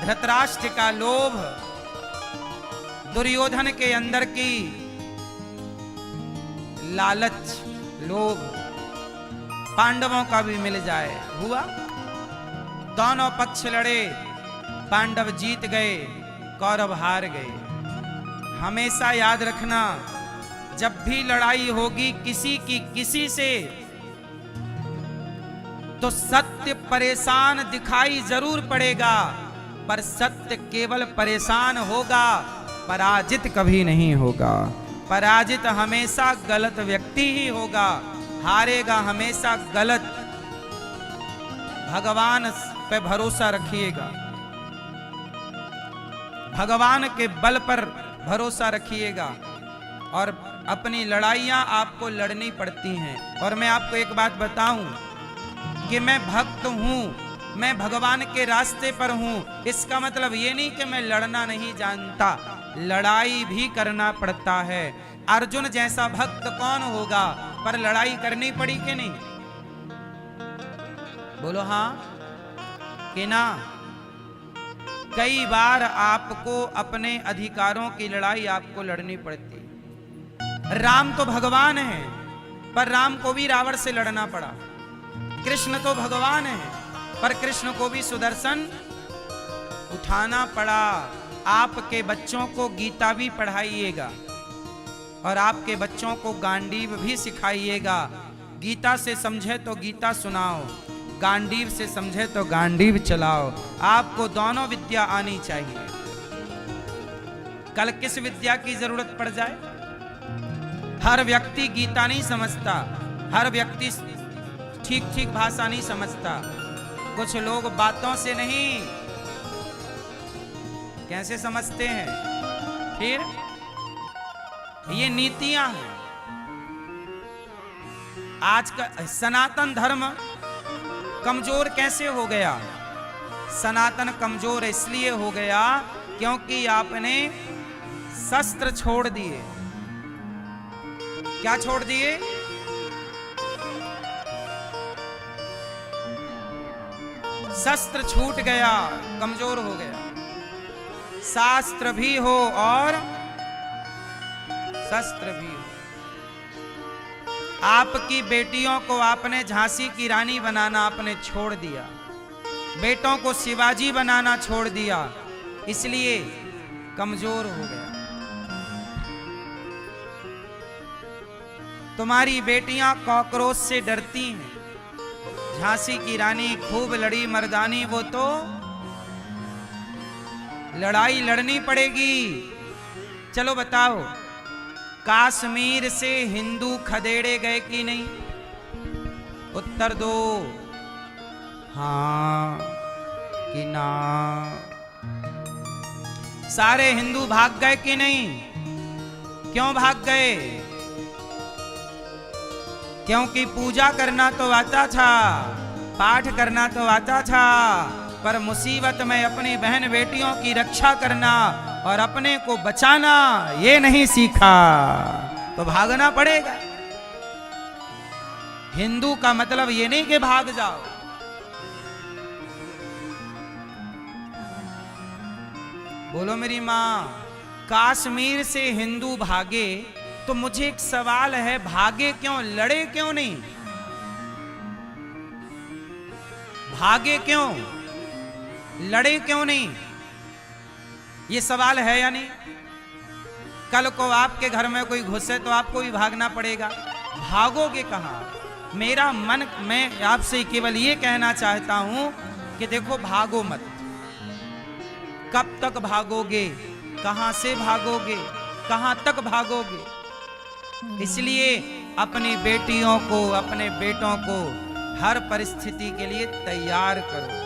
धृतराष्ट्र का लोभ, दुर्योधन के अंदर की लालच, लोभ, पांडवों का भी मिल जाए, हुआ। दोनों पक्ष लड़े, पांडव जीत गए, कौरव हार गए। हमेशा याद रखना, जब भी लड़ाई होगी किसी की किसी से, तो सत्य परेशान दिखाई जरूर पड़ेगा, पर सत्य केवल परेशान होगा, पराजित कभी नहीं होगा। पराजित हमेशा गलत व्यक्ति ही होगा, हारेगा हमेशा गलत। भगवान पे भरोसा रखिएगा, भगवान के बल पर भरोसा रखिएगा, और अपनी लड़ाइयां आपको लड़नी पड़ती हैं। और मैं आपको एक बात बताऊं कि मैं भक्त हूं, मैं भगवान के रास्ते पर हूं, इसका मतलब ये नहीं कि मैं लड़ना नहीं जानता, लड़ाई भी करना पड़ता है। अर्जुन जैसा भक्त कौन होगा, पर लड़ाई करनी पड़ी कि नहीं? बोलो हाँ कि ना? कई बार आपको अपने अधिकारों की लड़ाई आपको लड़नी पड़ती। राम तो भगवान है, पर राम को भी रावण से लड़ना पड़ा। कृष्ण तो भगवान है, पर कृष्ण को भी सुदर्शन उठाना पड़ा। आपके बच्चों को गीता भी पढ़ाइएगा, और आपके बच्चों को गांडीव भी सिखाइएगा। गीता से समझे तो गीता सुनाओ, गांडीव से समझे तो गांडीव चलाओ। आपको दोनों विद्या आनी चाहिए। कल किस विद्या की जरूरत पड़ जाए, हर व्यक्ति गीता नहीं समझता, हर व्यक्ति ठीक ठीक भाषा नहीं समझता। कुछ लोग बातों से नहीं, कैसे समझते हैं? फिर ये नीतियां हैं। आज का सनातन धर्म कमजोर कैसे हो गया? सनातन कमजोर इसलिए हो गया क्योंकि आपने शस्त्र छोड़ दिए। क्या छोड़ दिए? शस्त्र छूट गया, कमजोर हो गया। शास्त्र भी हो और शस्त्र भी हो। आपकी बेटियों को आपने झांसी की रानी बनाना आपने छोड़ दिया, बेटों को शिवाजी बनाना छोड़ दिया, इसलिए कमजोर हो गया। तुम्हारी बेटियां कॉकरोच से डरती हैं। झांसी की रानी खूब लड़ी मर्दानी, वो तो लड़ाई लड़नी पड़ेगी। चलो बताओ, कश्मीर से हिंदू खदेड़े गए कि नहीं? उत्तर दो, हाँ कि ना? सारे हिंदू भाग गए कि नहीं? क्यों भाग गए? क्योंकि पूजा करना तो आता था, पाठ करना तो आता था, पर मुसीबत में अपनी बहन बेटियों की रक्षा करना और अपने को बचाना ये नहीं सीखा, तो भागना पड़ेगा। हिंदू का मतलब ये नहीं कि भाग जाओ। बोलो मेरी मां, कश्मीर से हिंदू भागे तो मुझे एक सवाल है, भागे क्यों? लड़े क्यों नहीं? भागे क्यों? लड़े क्यों नहीं? ये सवाल है या नहीं? कल को आपके घर में कोई घुसे तो आपको भी भागना पड़ेगा, भागोगे कहां? मेरा मन, मैं आपसे केवल ये कहना चाहता हूं कि देखो, भागो मत। कब तक भागोगे? कहां से भागोगे? कहां तक भागोगे? इसलिए अपनी बेटियों को, अपने बेटों को हर परिस्थिति के लिए तैयार करो।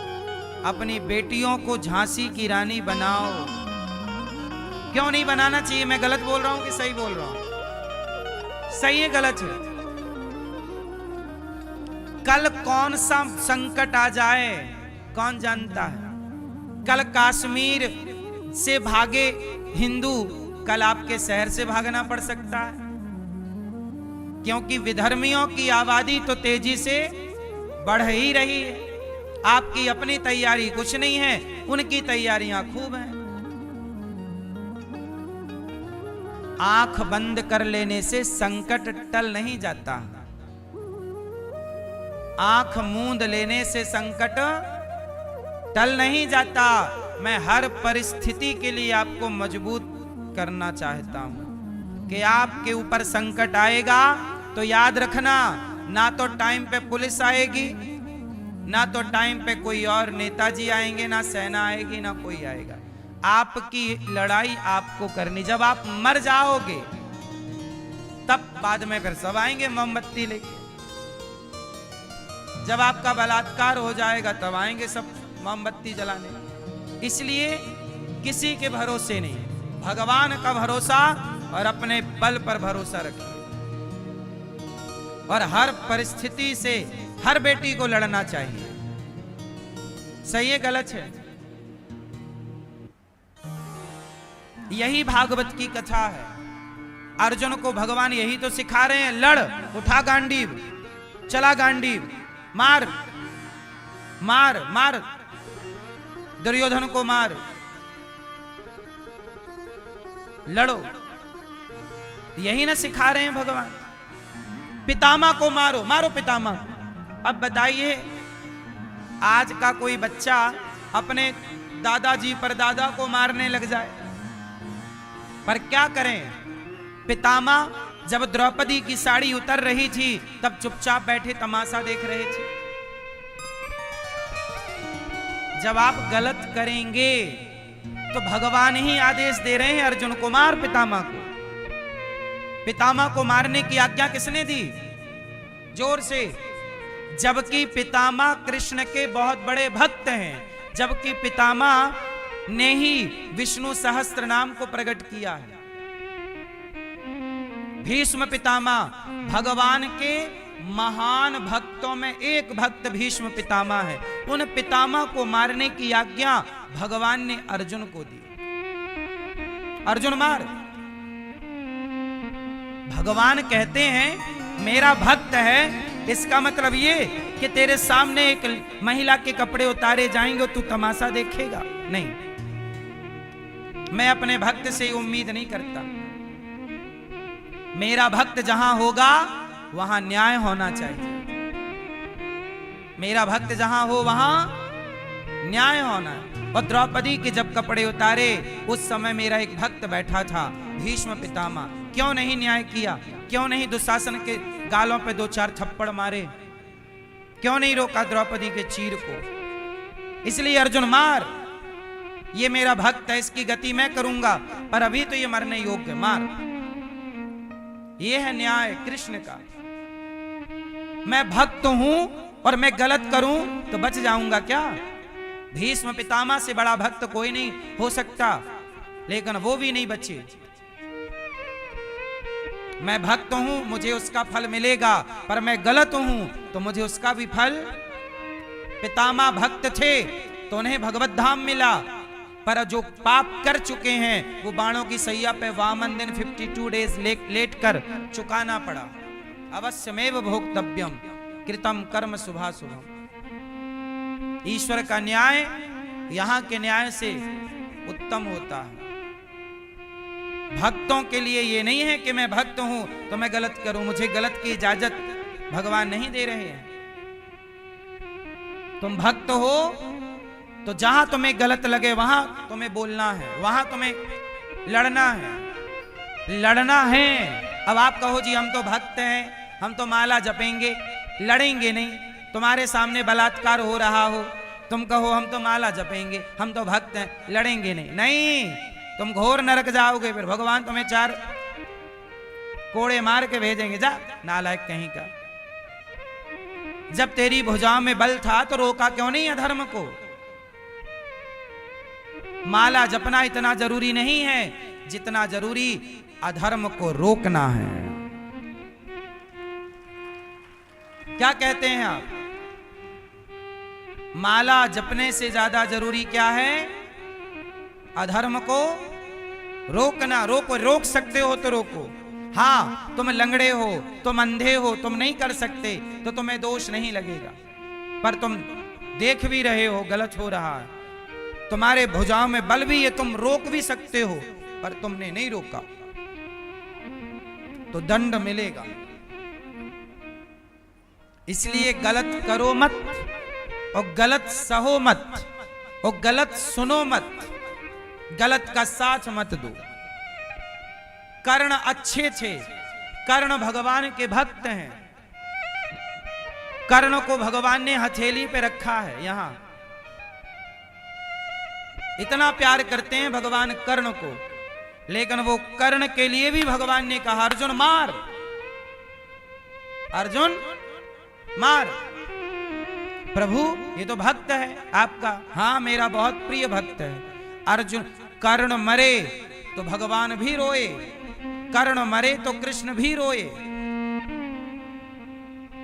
अपनी बेटियों को झांसी की रानी बनाओ। क्यों नहीं बनाना चाहिए? मैं गलत बोल रहा हूं कि सही बोल रहा हूं? सही है, गलत है? कल कौन सा संकट आ जाए कौन जानता है? कल कश्मीर से भागे हिंदू, कल आपके शहर से भागना पड़ सकता है, क्योंकि विधर्मियों की आबादी तो तेजी से बढ़ ही रही है। आपकी अपनी तैयारी कुछ नहीं है, उनकी तैयारियां खूब हैं। आंख बंद कर लेने से संकट टल नहीं जाता, आंख मूंद लेने से संकट टल नहीं जाता। मैं हर परिस्थिति के लिए आपको मजबूत करना चाहता हूं कि आपके ऊपर संकट आएगा तो याद रखना, ना तो टाइम पे पुलिस आएगी, ना तो टाइम पे कोई और नेताजी आएंगे, ना सेना आएगी, ना कोई आएगा। आपकी लड़ाई आपको करनी। जब आप मर जाओगे तब बाद में फिर सब आएंगे मोमबत्ती लेके। जब आपका बलात्कार हो जाएगा तब आएंगे सब मोमबत्ती जलाने। इसलिए किसी के भरोसे नहीं, भगवान का भरोसा और अपने बल पर भरोसा रखिए। और हर परिस्थिति से हर बेटी को लड़ना चाहिए। सही है गलत है? यही भागवत की कथा है। अर्जुन को भगवान यही तो सिखा रहे हैं, लड़, उठा गांडीव, चला गांडीव, मार मार मार, दुर्योधन को मार, लड़ो। यही ना सिखा रहे हैं भगवान। पितामह को मारो, मारो पितामह। अब बताइए, आज का कोई बच्चा अपने दादाजी परदादा को मारने लग जाए, पर क्या करें? पितामह जब द्रौपदी की साड़ी उतर रही थी तब चुपचाप बैठे तमाशा देख रहे थे। जब आप गलत करेंगे तो भगवान ही आदेश दे रहे हैं अर्जुन को मार पितामह को। पितामह को मारने की आज्ञा किसने दी? जोर से। जबकि पितामह कृष्ण के बहुत बड़े भक्त हैं, जबकि पितामह ने ही विष्णु सहस्त्र नाम को प्रकट किया है। भीष्म पितामह भगवान के महान भक्तों में एक भक्त भीष्म पितामह है। उन पितामह को मारने की आज्ञा भगवान ने अर्जुन को दी। अर्जुन मार। भगवान कहते हैं मेरा भक्त है, इसका मतलब ये कि तेरे सामने एक महिला के कपड़े उतारे जाएंगे, तू तमाशा देखेगा? नहीं, मैं अपने भक्त से उम्मीद नहीं करता। मेरा भक्त जहां होगा वहां न्याय होना चाहिए। मेरा भक्त जहां हो वहां न्याय होना। और द्रौपदी के जब कपड़े उतारे उस समय मेरा एक भक्त बैठा था, भीष्म पितामह। क्यों नहीं न्याय किया? क्यों नहीं दुशासन के गालों पे 2-4 थप्पड़ मारे? क्यों नहीं रोका द्रौपदी के चीर को? इसलिए अर्जुन मार, ये मेरा भक्त है, इसकी गति मैं करूंगा, पर अभी तो ये मरने योग्य, मार। ये है न्याय कृष्ण का। मैं भक्त हूं और मैं गलत करूं तो बच जाऊंगा क्या? भीष्म पितामह से बड़ा भक्त कोई नहीं हो सकता, लेकिन वो भी नहीं बचे। मैं भक्त हूं, मुझे उसका फल मिलेगा, पर मैं गलत हूं तो मुझे उसका भी फल। पितामह भक्त थे तो उन्हें भगवत धाम मिला, पर जो पाप कर चुके हैं वो बाणों की सैया पे वामन दिन 52 डेज लेट कर चुकाना पड़ा। अवश्यमेव भोक्तव्यम कृतम कर्म शुभाशुभम। ईश्वर का न्याय यहां के न्याय से उत्तम होता है। भक्तों के लिए ये नहीं है कि मैं भक्त हूं तो मैं गलत करूं, मुझे गलत की इजाजत भगवान नहीं दे रहे हैं। तुम भक्त हो तो जहां तुम्हें गलत लगे वहां तुम्हें बोलना है, वहां तुम्हें लड़ना है, लड़ना है। अब आप कहो जी हम तो भक्त हैं, हम तो माला जपेंगे, लड़ेंगे नहीं। तुम्हारे सामने बलात्कार हो रहा हो, तुम कहो हम तो माला जपेंगे, हम तो भक्त हैं, लड़ेंगे नहीं। नहीं, तुम घोर नरक जाओगे, फिर भगवान तुम्हें 4 कोड़े मार के भेजेंगे, जा नालायक कहीं का। जब तेरी भुजाओं में बल था तो रोका क्यों नहीं अधर्म को? माला जपना इतना जरूरी नहीं है जितना जरूरी अधर्म को रोकना है। क्या कहते हैं आप? माला जपने से ज्यादा जरूरी क्या है? अधर्म को रोकना। रोक सकते हो तो रोको। हाँ, तुम लंगड़े हो, तुम अंधे हो, तुम नहीं कर सकते तो तुम्हें दोष नहीं लगेगा, पर तुम देख भी रहे हो गलत हो रहा है, तुम्हारे भुजाओं में बल भी है, तुम रोक भी सकते हो, पर तुमने नहीं रोका तो दंड मिलेगा। इसलिए गलत करो मत, और गलत सहो मत, और गलत सुनो मत, गलत का साथ मत दो। कर्ण अच्छे थे, कर्ण भगवान के भक्त हैं, कर्ण को भगवान ने हथेली पे रखा है। यहां इतना प्यार करते हैं भगवान कर्ण को, लेकिन वो कर्ण के लिए भी भगवान ने कहा अर्जुन मार, अर्जुन मार। प्रभु ये तो भक्त है आपका। हाँ मेरा बहुत प्रिय भक्त है। अर्जुन कर्ण मरे तो भगवान भी रोए, कर्ण मरे तो कृष्ण भी रोए।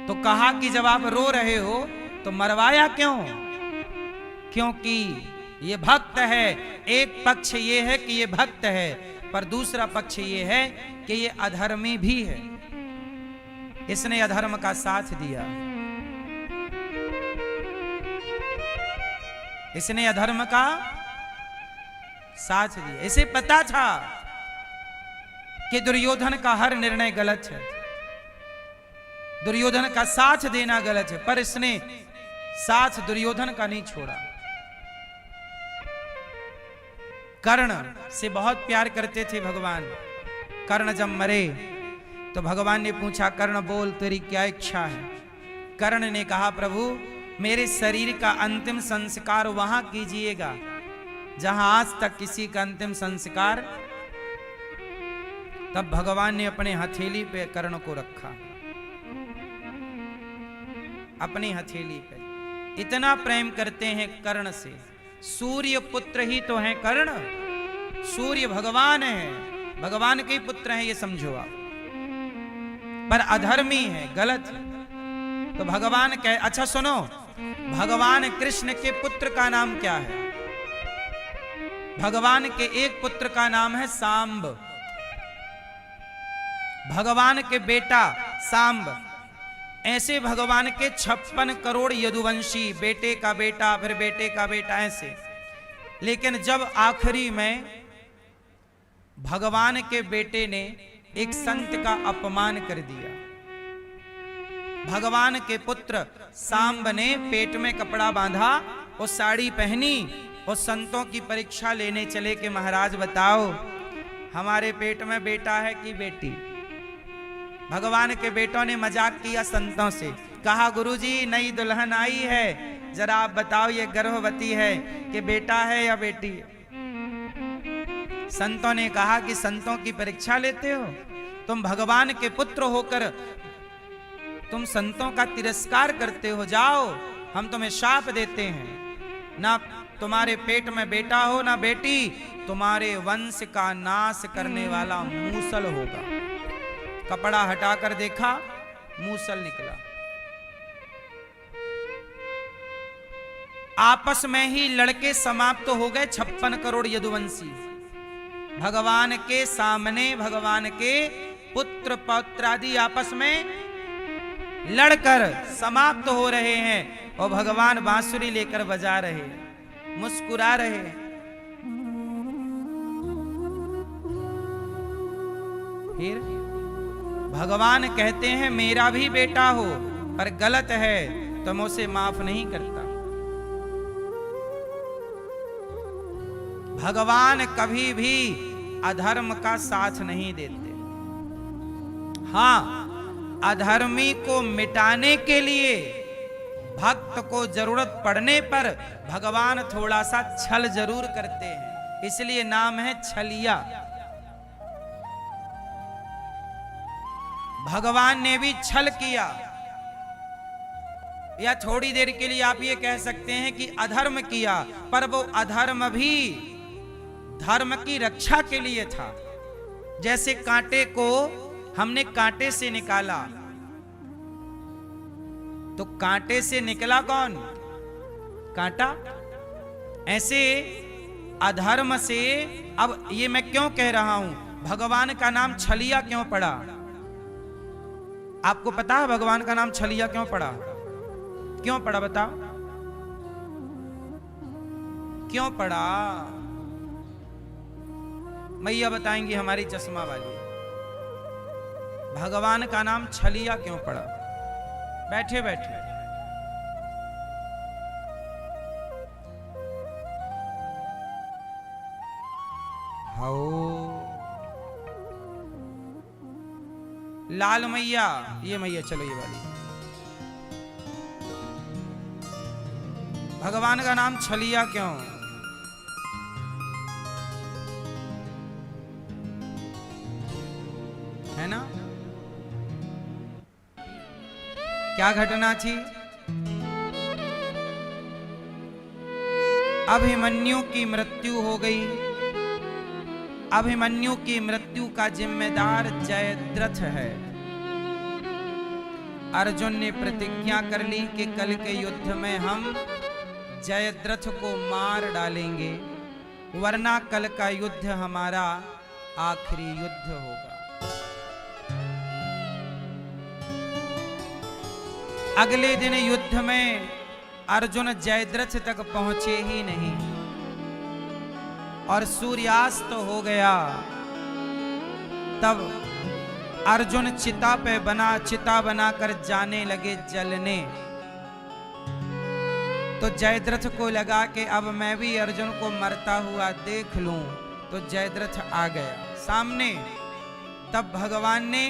तो कहा कि जब आप रो रहे हो तो मरवाया क्यों? क्योंकि ये भक्त है। एक पक्ष ये है कि ये भक्त है, पर दूसरा पक्ष ये है कि ये अधर्मी भी है। इसने अधर्म का साथ दिया, इसने अधर्म का साथ दिया। इसे पता था कि दुर्योधन का हर निर्णय गलत है, दुर्योधन का साथ देना गलत है, पर इसने साथ दुर्योधन का नहीं छोड़ा। कर्ण से बहुत प्यार करते थे भगवान। कर्ण जब मरे तो भगवान ने पूछा कर्ण बोल तेरी क्या इच्छा है? कर्ण ने कहा प्रभु मेरे शरीर का अंतिम संस्कार वहां कीजिएगा जहां आज तक किसी का अंतिम संस्कार। तब भगवान ने अपने हथेली पे कर्ण को रखा, अपनी हथेली पे। इतना प्रेम करते हैं कर्ण से। सूर्य पुत्र ही तो हैं कर्ण, सूर्य भगवान है, भगवान के पुत्र हैं ये समझो आप, पर अधर्मी है, गलत है। तो भगवान कह, अच्छा सुनो, भगवान कृष्ण के पुत्र का नाम क्या है? भगवान के एक पुत्र का नाम है सांब, भगवान के बेटा सांब। ऐसे भगवान के 56 करोड़ यदुवंशी, बेटे का बेटा फिर बेटे का बेटा, ऐसे। लेकिन जब आखिरी में भगवान के बेटे ने एक संत का अपमान कर दिया, भगवान के पुत्र सांब ने पेट में कपड़ा बांधा और साड़ी पहनी और संतों की परीक्षा लेने चले कि महाराज बताओ हमारे पेट में बेटा है कि बेटी? भगवान के बेटों ने मजाक किया संतों से, कहा गुरुजी नई दुल्हन आई है, जरा आप बताओ ये गर्भवती है कि बेटा है या बेटी है? संतों ने कहा कि संतों की परीक्षा लेते हो? तुम भगवान के पुत्र होकर तुम संतों का तिरस्कार करते हो। जाओ हम तुम्हें शाप देते हैं, ना तुम्हारे पेट में बेटा हो ना बेटी, तुम्हारे वंश का नाश करने वाला मूसल होगा। कपड़ा हटाकर देखा, मूसल निकला। आपस में ही लड़के समाप्त हो गए 56 करोड़ यदुवंशी। भगवान के सामने भगवान के पुत्र पौत्र आदि आपस में लड़कर समाप्त हो रहे हैं, और भगवान बांसुरी लेकर बजा रहे हैं, मुस्कुरा रहे हैं। फिर भगवान कहते हैं मेरा भी बेटा हो, पर गलत है तो मैं उसे माफ नहीं करता। भगवान कभी भी अधर्म का साथ नहीं देते। हां, अधर्मी को मिटाने के लिए भक्त को जरूरत पड़ने पर भगवान थोड़ा सा छल जरूर करते हैं, इसलिए नाम है छलिया। भगवान ने भी छल किया, या थोड़ी देर के लिए आप ये कह सकते हैं कि अधर्म किया, पर वो अधर्म भी धर्म की रक्षा के लिए था। जैसे कांटे को हमने कांटे से निकाला, तो कांटे से निकला कौन? कांटा। ऐसे अधर्म से, अब ये मैं क्यों कह रहा हूं, भगवान का नाम छलिया क्यों पड़ा? आपको पता है भगवान का नाम छलिया क्यों पड़ा? क्यों पड़ा बताओ? क्यों पड़ा? मैया बताएंगी हमारी चश्मा वाली। भगवान का नाम छलिया क्यों पड़ा? बैठे बैठे हाओ लाल मैया, ये मैया चलो ये वाली। भगवान का नाम छलिया क्यों? है ना? क्या घटना थी? अभिमन्यु की मृत्यु हो गई। अभिमन्यु की मृत्यु का जिम्मेदार जयद्रथ है। अर्जुन ने प्रतिज्ञा कर ली कि कल के युद्ध में हम जयद्रथ को मार डालेंगे, वरना कल का युद्ध हमारा आखिरी युद्ध होगा। अगले दिन युद्ध में अर्जुन जयद्रथ तक पहुंचे ही नहीं और सूर्यास्त हो गया। तब अर्जुन चिता बनाकर जाने लगे जलने। तो जयद्रथ को लगा कि अब मैं भी अर्जुन को मरता हुआ देख लूं। तो जयद्रथ आ गया सामने। तब भगवान ने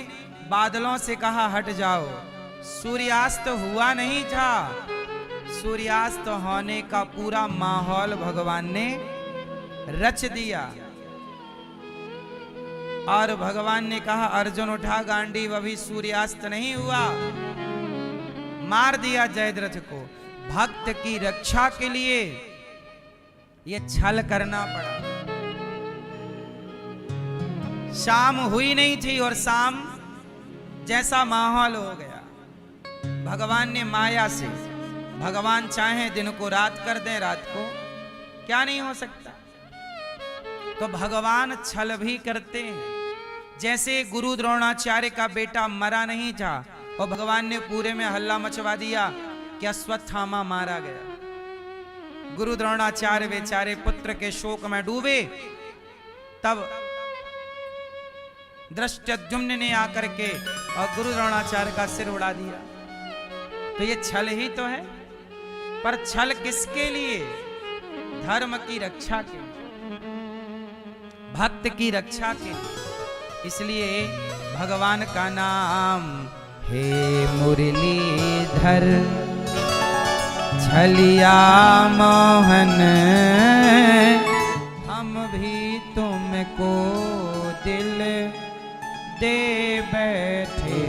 बादलों से कहा हट जाओ। सूर्यास्त हुआ नहीं था। सूर्यास्त होने का पूरा माहौल भगवान ने रच दिया। और भगवान ने कहा अर्जुन उठा गांडीव, अभी सूर्यास्त नहीं हुआ। मार दिया जयद्रथ को। भक्त की रक्षा के लिए यह छल करना पड़ा। शाम हुई नहीं थी और शाम जैसा माहौल हो गया। भगवान ने माया से, भगवान चाहे दिन को रात कर दें, रात को क्या नहीं हो सकता। तो भगवान छल भी करते हैं। जैसे गुरु द्रोणाचार्य का बेटा मरा नहीं था और भगवान ने पूरे में हल्ला मचवा दिया कि अश्वत्थामा मारा गया। गुरु द्रोणाचार्य बेचारे पुत्र के शोक में डूबे। तब धृष्टद्युम्न ने आकर के और गुरु द्रोणाचार्य का सिर उड़ा दिया। तो ये छल ही तो है। पर छल किसके लिए? धर्म की रक्षा के लिए, भक्त की रक्षा के लिए। इसलिए भगवान का नाम हे मुरलीधर छलिया मोहन, हम भी तुमको दिल दे बैठे।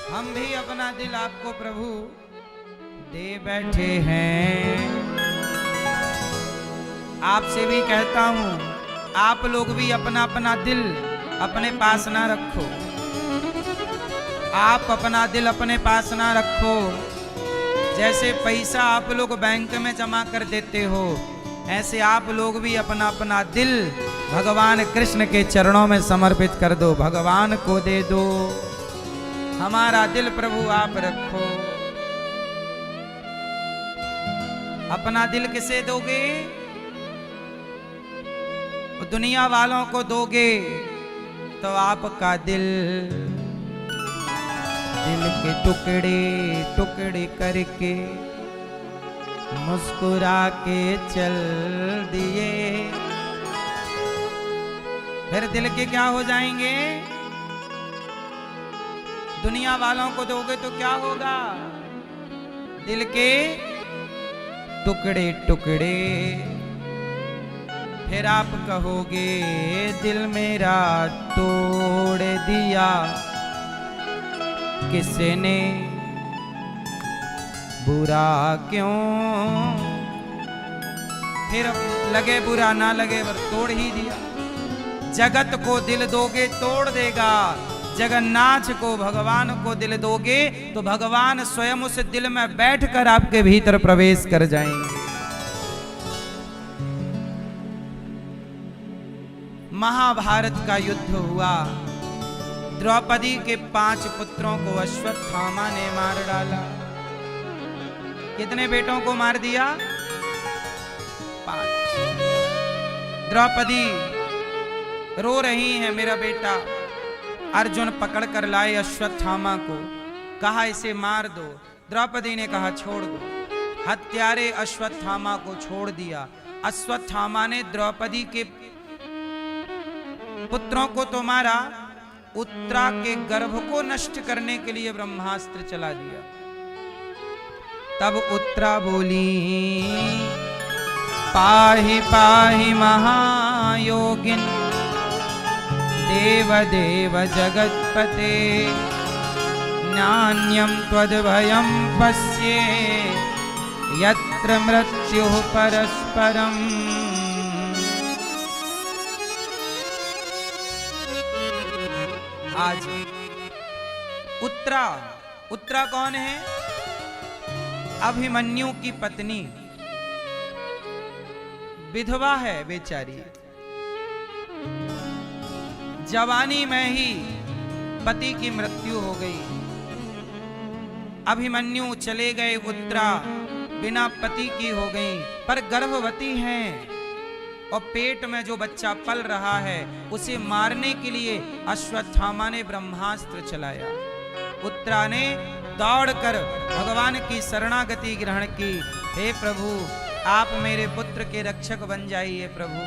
हम भी अपना दिल आपको प्रभु दे बैठे हैं। आपसे भी कहता हूं, आप लोग भी अपना अपना दिल अपने पास ना रखो। आप अपना दिल अपने पास ना रखो। जैसे पैसा आप लोग बैंक में जमा कर देते हो, ऐसे आप लोग भी अपना अपना दिल भगवान कृष्ण के चरणों में समर्पित कर दो। भगवान को दे दो। हमारा दिल प्रभु आप रखो। अपना दिल किसे दोगे? दुनिया वालों को दोगे तो आपका दिल के टुकड़े टुकड़े करके मुस्कुरा के चल दिए। फिर दिल के क्या हो जाएंगे? दुनिया वालों को दोगे तो क्या होगा? दिल के टुकड़े टुकड़े। फिर आप कहोगे दिल मेरा तोड़ दिया किसने, बुरा क्यों? फिर लगे बुरा ना लगे पर तोड़ ही दिया। जगत को दिल दोगे तोड़ देगा। जगन्नाथ को, भगवान को दिल दोगे तो भगवान स्वयं उस दिल में बैठकर आपके भीतर प्रवेश कर जाएंगे। महाभारत का युद्ध हुआ। द्रौपदी के 5 पुत्रों को अश्वत्थामा ने मार डाला। कितने बेटों को मार दिया? 5। द्रौपदी रो रही है, मेरा बेटा। अर्जुन पकड़ कर लाए अश्वत्थामा को, कहा इसे मार दो। द्रौपदी ने कहा छोड़ दो। हत्यारे अश्वत्थामा को छोड़ दिया। अश्वत्थामा ने द्रौपदी के पुत्रों को तो मारा, उत्तरा के गर्भ को नष्ट करने के लिए ब्रह्मास्त्र चला दिया। तब उत्तरा बोली, पाहि पाहि महायोगिन देव देव जगत्पते, नान्यं त्वद्भयं पश्ये यत्र मृत्युः परस्परम्। आज उत्तरा कौन है? अभिमन्यु की पत्नी, विधवा है बेचारी। जवानी में ही पति की मृत्यु हो गई। अभिमन्यु चले गए, उत्तरा बिना पति की हो गई, पर गर्भवती हैं और पेट में जो बच्चा पल रहा है उसे मारने के लिए अश्वत्थामा ने ब्रह्मास्त्र चलाया। उत्तरा ने दौड़कर भगवान की शरणागति ग्रहण की। हे प्रभु, आप मेरे पुत्र के रक्षक बन जाइए। प्रभु,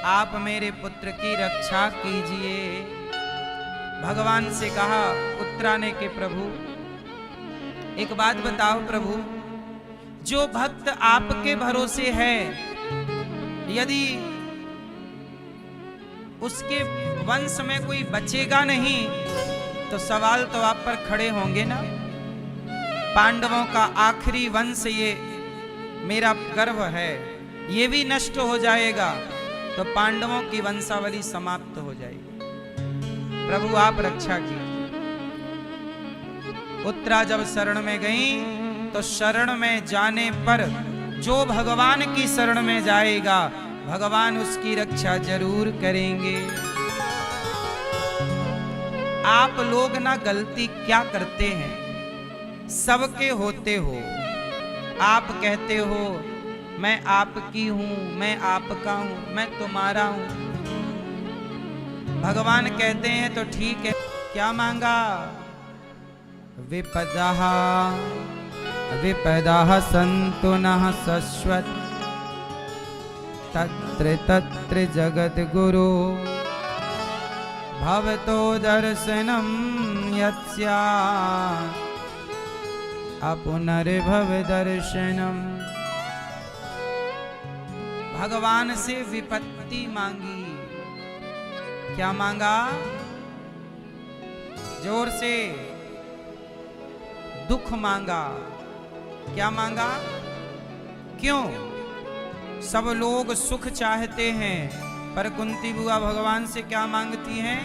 आप मेरे पुत्र की रक्षा कीजिए। भगवान से कहा उत्तरा ने कि प्रभु एक बात बताओ प्रभु, जो भक्त आपके भरोसे है, यदि उसके वंश में कोई बचेगा नहीं तो सवाल तो आप पर खड़े होंगे ना। पांडवों का आखिरी वंश ये मेरा गर्भ है, ये भी नष्ट हो जाएगा तो पांडवों की वंशावली समाप्त हो जाएगी। प्रभु आप रक्षा कीजिए। उत्तरा जब शरण में गई तो शरण में जाने पर जो भगवान की शरण में जाएगा भगवान उसकी रक्षा जरूर करेंगे। आप लोग ना गलती क्या करते हैं, सबके होते हो। आप कहते हो मैं आपकी हूं, मैं आपका हूं, मैं तुम्हारा हूं। भगवान कहते हैं तो ठीक है, क्या मांगा? विपदः विपदः सन्तु नः शश्वत तत्र तत्र जगद्गुरो भवतो दर्शनं यत्स्यात् अपुनर्भव दर्शनम। भगवान से विपत्ति मांगी। क्या मांगा? जोर से। दुख मांगा। क्या मांगा? क्यों? सब लोग सुख चाहते हैं, पर कुंती बुआ भगवान से क्या मांगती हैं?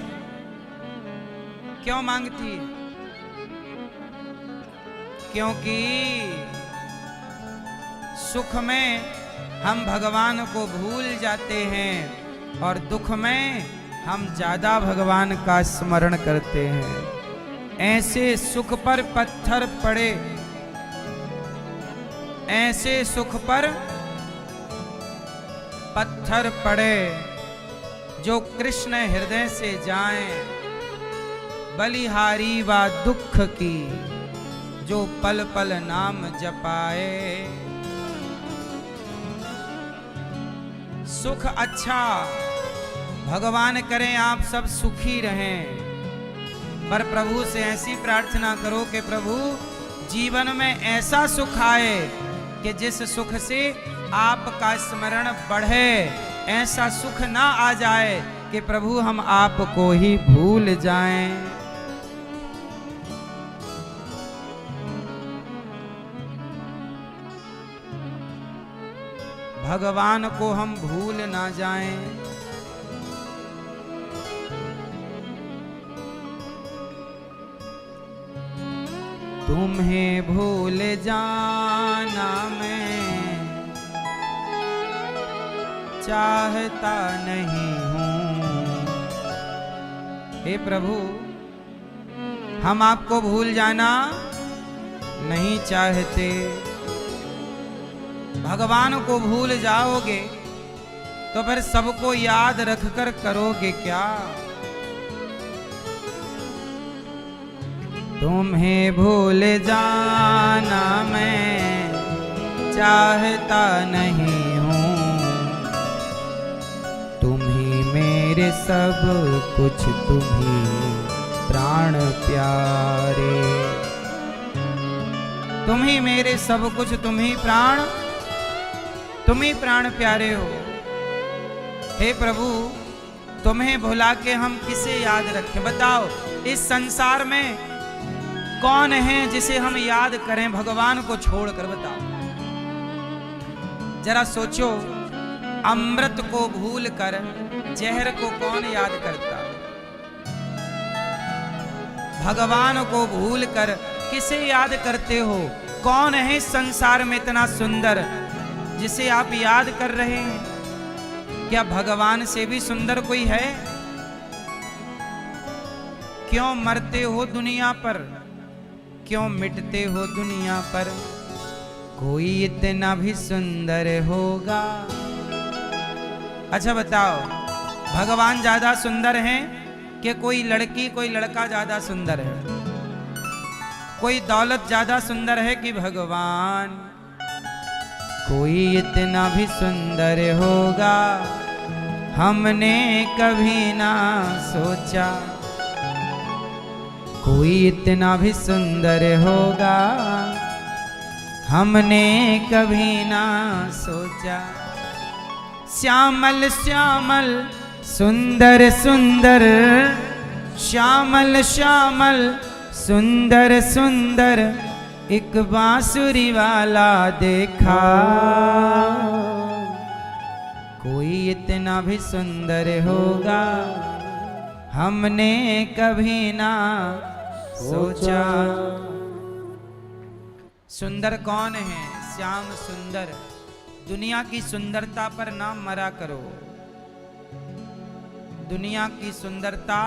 क्यों मांगती? क्योंकि सुख में हम भगवान को भूल जाते हैं और दुख में हम ज्यादा भगवान का स्मरण करते हैं। ऐसे सुख पर पत्थर पड़े, ऐसे सुख पर पत्थर पड़े जो कृष्ण हृदय से जाएं, बलिहारी व दुख की जो पल पल नाम जपाए। सुख अच्छा, भगवान करें आप सब सुखी रहें, पर प्रभु से ऐसी प्रार्थना करो कि प्रभु जीवन में ऐसा सुख आए कि जिस सुख से आपका स्मरण बढ़े। ऐसा सुख ना आ जाए कि प्रभु हम आपको ही भूल जाएं। भगवान को हम भूल ना जाएं। तुम्हें भूल जाना मैं चाहता नहीं हूं। हे प्रभु, हम आपको भूल जाना नहीं चाहते, भगवान को भूल जाओगे तो फिर सबको याद रखकर करोगे क्या? तुम्हें भूल जाना मैं चाहता नहीं हूँ, तुम ही मेरे सब कुछ, तुम ही प्राण प्यारे। तुम ही मेरे सब कुछ, तुम ही प्राण प्यारे हो। हे प्रभु, तुम्हें भुला के हम किसे याद रखें? बताओ, इस संसार में कौन है जिसे हम याद करें भगवान को छोड़कर? बताओ जरा सोचो, अमृत को भूल कर जहर को कौन याद करता? भगवान को भूल कर किसे याद करते हो? कौन है संसार में इतना सुंदर जिसे आप याद कर रहे हैं? क्या भगवान से भी सुंदर कोई है? क्यों मरते हो दुनिया पर, क्यों मिटते हो दुनिया पर? कोई इतना भी सुंदर होगा? अच्छा बताओ, भगवान ज्यादा सुंदर हैं कि कोई लड़की कोई लड़का ज्यादा सुंदर है? कोई दौलत ज्यादा सुंदर है कि भगवान? कोई इतना भी सुंदर होगा हमने कभी ना सोचा। कोई इतना भी सुंदर होगा हमने कभी ना सोचा। श्यामल श्यामल सुंदर सुंदर, श्यामल श्यामल सुंदर सुंदर, एक बांसुरी वाला देखा। कोई इतना भी सुंदर होगा हमने कभी ना सोचा। सुंदर कौन है? श्याम सुंदर। दुनिया की सुंदरता पर ना मरा करो। दुनिया की सुंदरता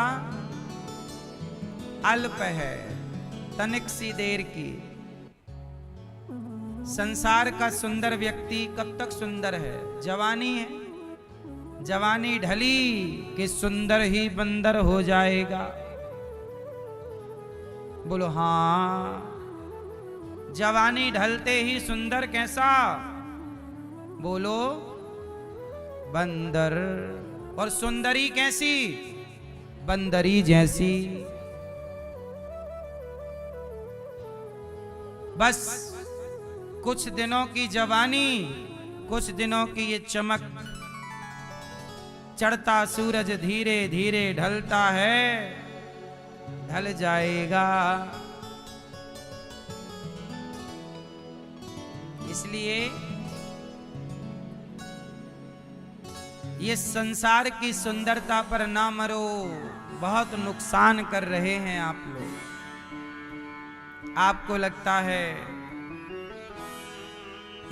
अल्प है, तनिक सी देर की। संसार का सुंदर व्यक्ति कब तक सुंदर है? जवानी है, जवानी ढली कि सुंदर ही बंदर हो जाएगा। बोलो हाँ। जवानी ढलते ही सुंदर कैसा? बोलो बंदर। और सुंदरी कैसी? बंदरी जैसी। बस कुछ दिनों की जवानी, कुछ दिनों की ये चमक। चढ़ता सूरज धीरे धीरे ढलता है, ढल जाएगा। इसलिए ये संसार की सुंदरता पर ना मरो, बहुत नुकसान कर रहे हैं आप लोग। आपको लगता है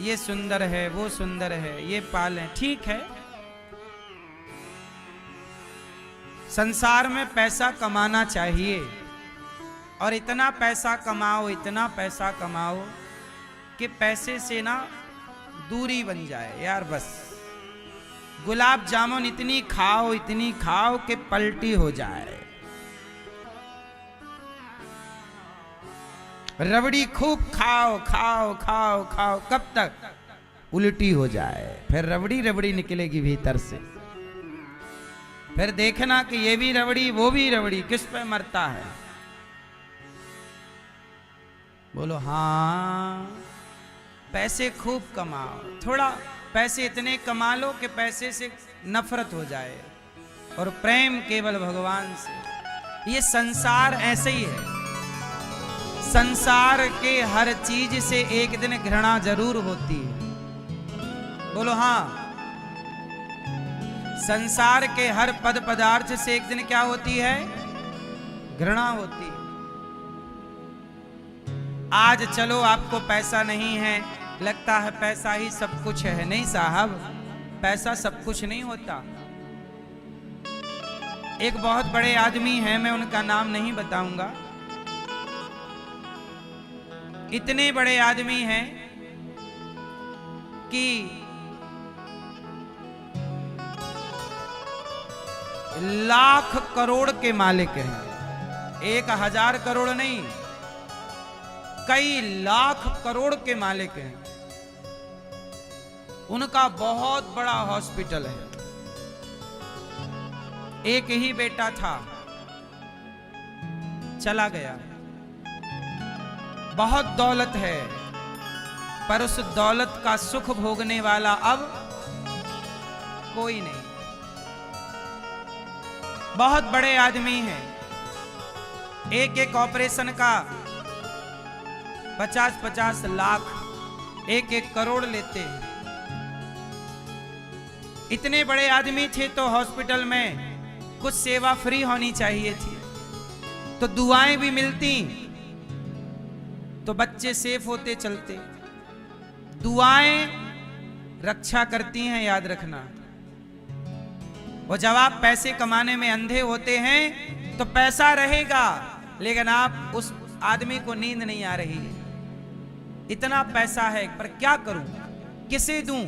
ये सुंदर है, वो सुंदर है, ये पालें, ठीक है। संसार में पैसा कमाना चाहिए और इतना पैसा कमाओ, इतना पैसा कमाओ कि पैसे से ना दूरी बन जाए यार। बस गुलाब जामुन इतनी खाओ कि पलटी हो जाए। रबड़ी खूब खाओ खाओ खाओ खाओ, कब तक? उल्टी हो जाए। फिर रबड़ी रबड़ी निकलेगी भीतर से। फिर देखना कि ये भी रबड़ी वो भी रबड़ी, किस पे मरता है? बोलो हाँ। पैसे खूब कमाओ, थोड़ा पैसे इतने कमा लो कि पैसे से नफरत हो जाए और प्रेम केवल भगवान से। ये संसार ऐसे ही है। संसार के हर चीज से एक दिन घृणा जरूर होती है। बोलो हाँ। संसार के हर पद पदार्थ से एक दिन क्या होती है? घृणा होती है। आज चलो आपको पैसा नहीं है, लगता है पैसा ही सब कुछ है। नहीं साहब, पैसा सब कुछ नहीं होता। एक बहुत बड़े आदमी हैं, मैं उनका नाम नहीं बताऊंगा। इतने बड़े आदमी हैं कि लाख करोड़ के मालिक हैं, 1000 करोड़ नहीं, कई लाख करोड़ के मालिक हैं। उनका बहुत बड़ा हॉस्पिटल है। एक ही बेटा था, चला गया। बहुत दौलत है, पर उस दौलत का सुख भोगने वाला अब कोई नहीं। बहुत बड़े आदमी हैं, एक एक ऑपरेशन का 50-50 लाख, 1-1 करोड़ लेते हैं। इतने बड़े आदमी थे तो हॉस्पिटल में कुछ सेवा फ्री होनी चाहिए थी, तो दुआएं भी मिलती तो बच्चे सेफ होते चलते। दुआएं रक्षा करती हैं, याद रखना। और जब आप पैसे कमाने में अंधे होते हैं तो पैसा रहेगा, लेकिन आप उस आदमी को नींद नहीं आ रही है। इतना पैसा है, पर क्या करूं, किसे दूं?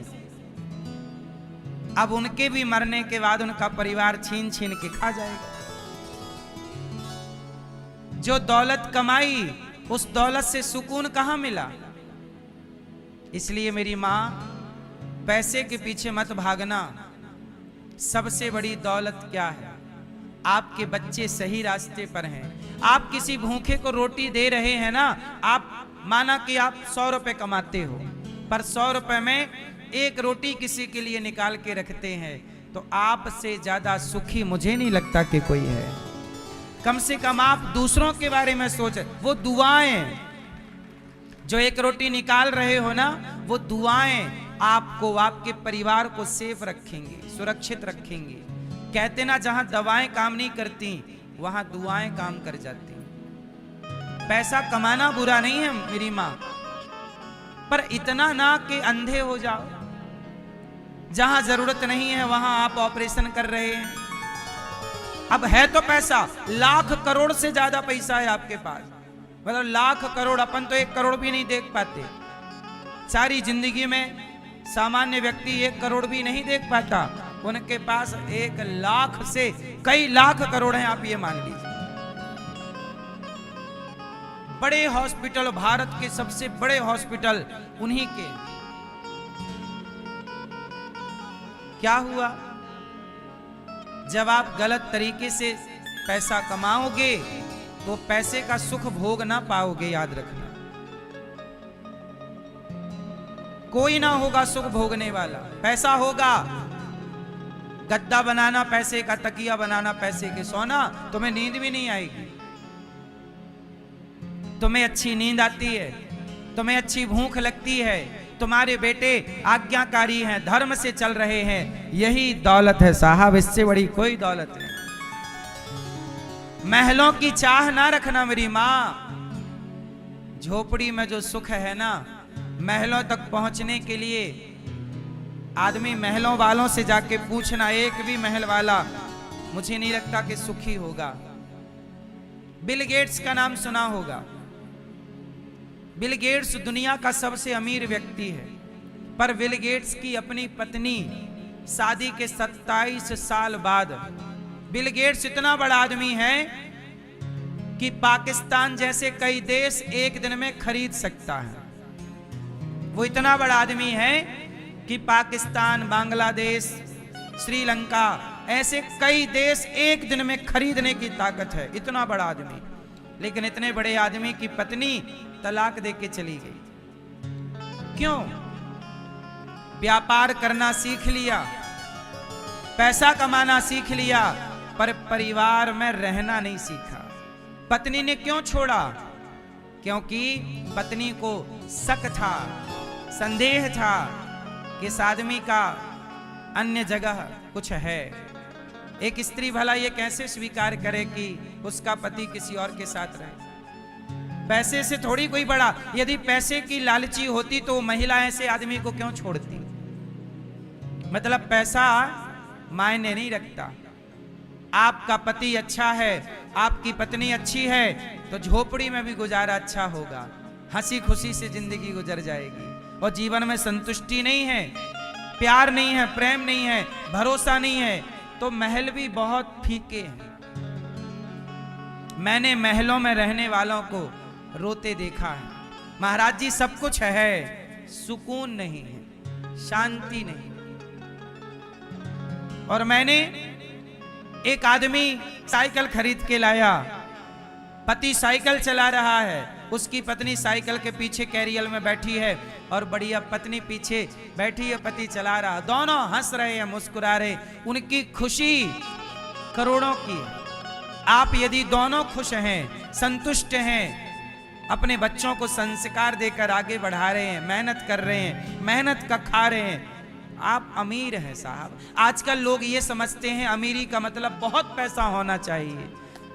अब उनके भी मरने के बाद उनका परिवार छीन छीन के खा जाएगा। जो दौलत कमाई, उस दौलत से सुकून कहां मिला? इसलिए मेरी मां, पैसे के पीछे मत भागना। सबसे बड़ी दौलत क्या है? आपके बच्चे सही रास्ते पर हैं। आप किसी भूखे को रोटी दे रहे हैं ना, आप माना कि आप 100 रुपए कमाते हो, पर 100 रुपए में एक रोटी किसी के लिए निकाल के रखते हैं, तो आपसे ज्यादा सुखी मुझे नहीं लगता कि कोई है। कम से कम आप दूसरों के बारे में सोचें। वो दुआएं जो एक रोटी निकाल रहे हो ना, वो दुआएं आपको, आपके परिवार को सेफ रखेंगे, सुरक्षित रखेंगे। कहते ना, जहां दवाएं काम नहीं करती वहां दुआएं काम कर जाती। पैसा कमाना बुरा नहीं है मेरी मां, पर इतना ना कि अंधे हो जाओ। जहां जरूरत नहीं है वहां आप ऑपरेशन कर रहे हैं। अब है तो पैसा, लाख करोड़ से ज्यादा पैसा है आपके पास। मतलब लाख करोड़, अपन तो 1 करोड़ भी नहीं देख पाते। सारी जिंदगी में सामान्य व्यक्ति 1 करोड़ भी नहीं देख पाता, उनके पास 1 लाख से कई लाख करोड़ हैं, आप ये मान लीजिए। बड़े हॉस्पिटल, भारत के सबसे बड़े हॉस्पिटल उन्हीं के। क्या हुआ? जब आप गलत तरीके से पैसा कमाओगे तो पैसे का सुख भोग ना पाओगे, याद रखना। कोई ना होगा सुख भोगने वाला। पैसा होगा, गद्दा बनाना पैसे का, तकिया बनाना पैसे के, सोना, तुम्हें नींद भी नहीं आएगी। तुम्हें अच्छी नींद आती है, तुम्हें अच्छी भूख लगती है, तुम्हारे बेटे आज्ञाकारी हैं, धर्म से चल रहे हैं, यही दौलत है साहब। इससे बड़ी कोई दौलत नहीं। महलों की चाह ना रखना मेरी मां। झोपड़ी में जो सुख है ना, महलों तक पहुंचने के लिए आदमी महलों वालों से जाके पूछना, एक भी महल वाला मुझे नहीं लगता कि सुखी होगा। बिल गेट्स का नाम सुना होगा। बिल गेट्स दुनिया का सबसे अमीर व्यक्ति है, पर बिल गेट्स की अपनी पत्नी शादी के 27 साल बाद, बिल गेट्स इतना बड़ा आदमी है कि पाकिस्तान जैसे कई देश एक दिन में खरीद सकता है। वो इतना बड़ा आदमी है कि पाकिस्तान, बांग्लादेश, श्रीलंका, ऐसे कई देश एक दिन में खरीदने की ताकत है। इतना बड़ा आदमी, लेकिन इतने बड़े आदमी की पत्नी तलाक देके चली गई। क्यों? व्यापार करना सीख लिया, पैसा कमाना सीख लिया, पर परिवार में रहना नहीं सीखा। पत्नी ने क्यों छोड़ा? क्योंकि पत्नी को शक था, संदेह था कि इस आदमी का अन्य जगह कुछ है। एक स्त्री भला ये कैसे स्वीकार करे कि उसका पति किसी और के साथ रहे? पैसे से थोड़ी कोई बड़ा। यदि पैसे की लालची होती तो महिला ऐसे आदमी को क्यों छोड़ती? मतलब पैसा मायने नहीं रखता। आपका पति अच्छा है, आपकी पत्नी अच्छी है, तो झोपड़ी में भी गुजारा अच्छा होगा, हंसी खुशी से जिंदगी गुजर जाएगी। और जीवन में संतुष्टि नहीं है, प्यार नहीं है, प्रेम नहीं है, भरोसा नहीं है, तो महल भी बहुत फीके हैं। मैंने महलों में रहने वालों को रोते देखा है। महाराज जी सब कुछ है, सुकून नहीं है, शांति नहीं। और मैंने एक आदमी साइकिल खरीद के लाया, पति साइकिल चला रहा है, उसकी पत्नी साइकिल के पीछे कैरियर में बैठी है और बढ़िया पत्नी पीछे बैठी है, पति चला रहा, दोनों हंस रहे हैं, मुस्कुरा रहे, उनकी खुशी करोड़ों की है। आप यदि दोनों खुश हैं, संतुष्ट हैं, अपने बच्चों को संस्कार देकर आगे बढ़ा रहे हैं, मेहनत कर रहे हैं, मेहनत का खा रहे हैं, आप अमीर हैं साहब। आजकल लोग ये समझते हैं अमीरी का मतलब बहुत पैसा होना चाहिए।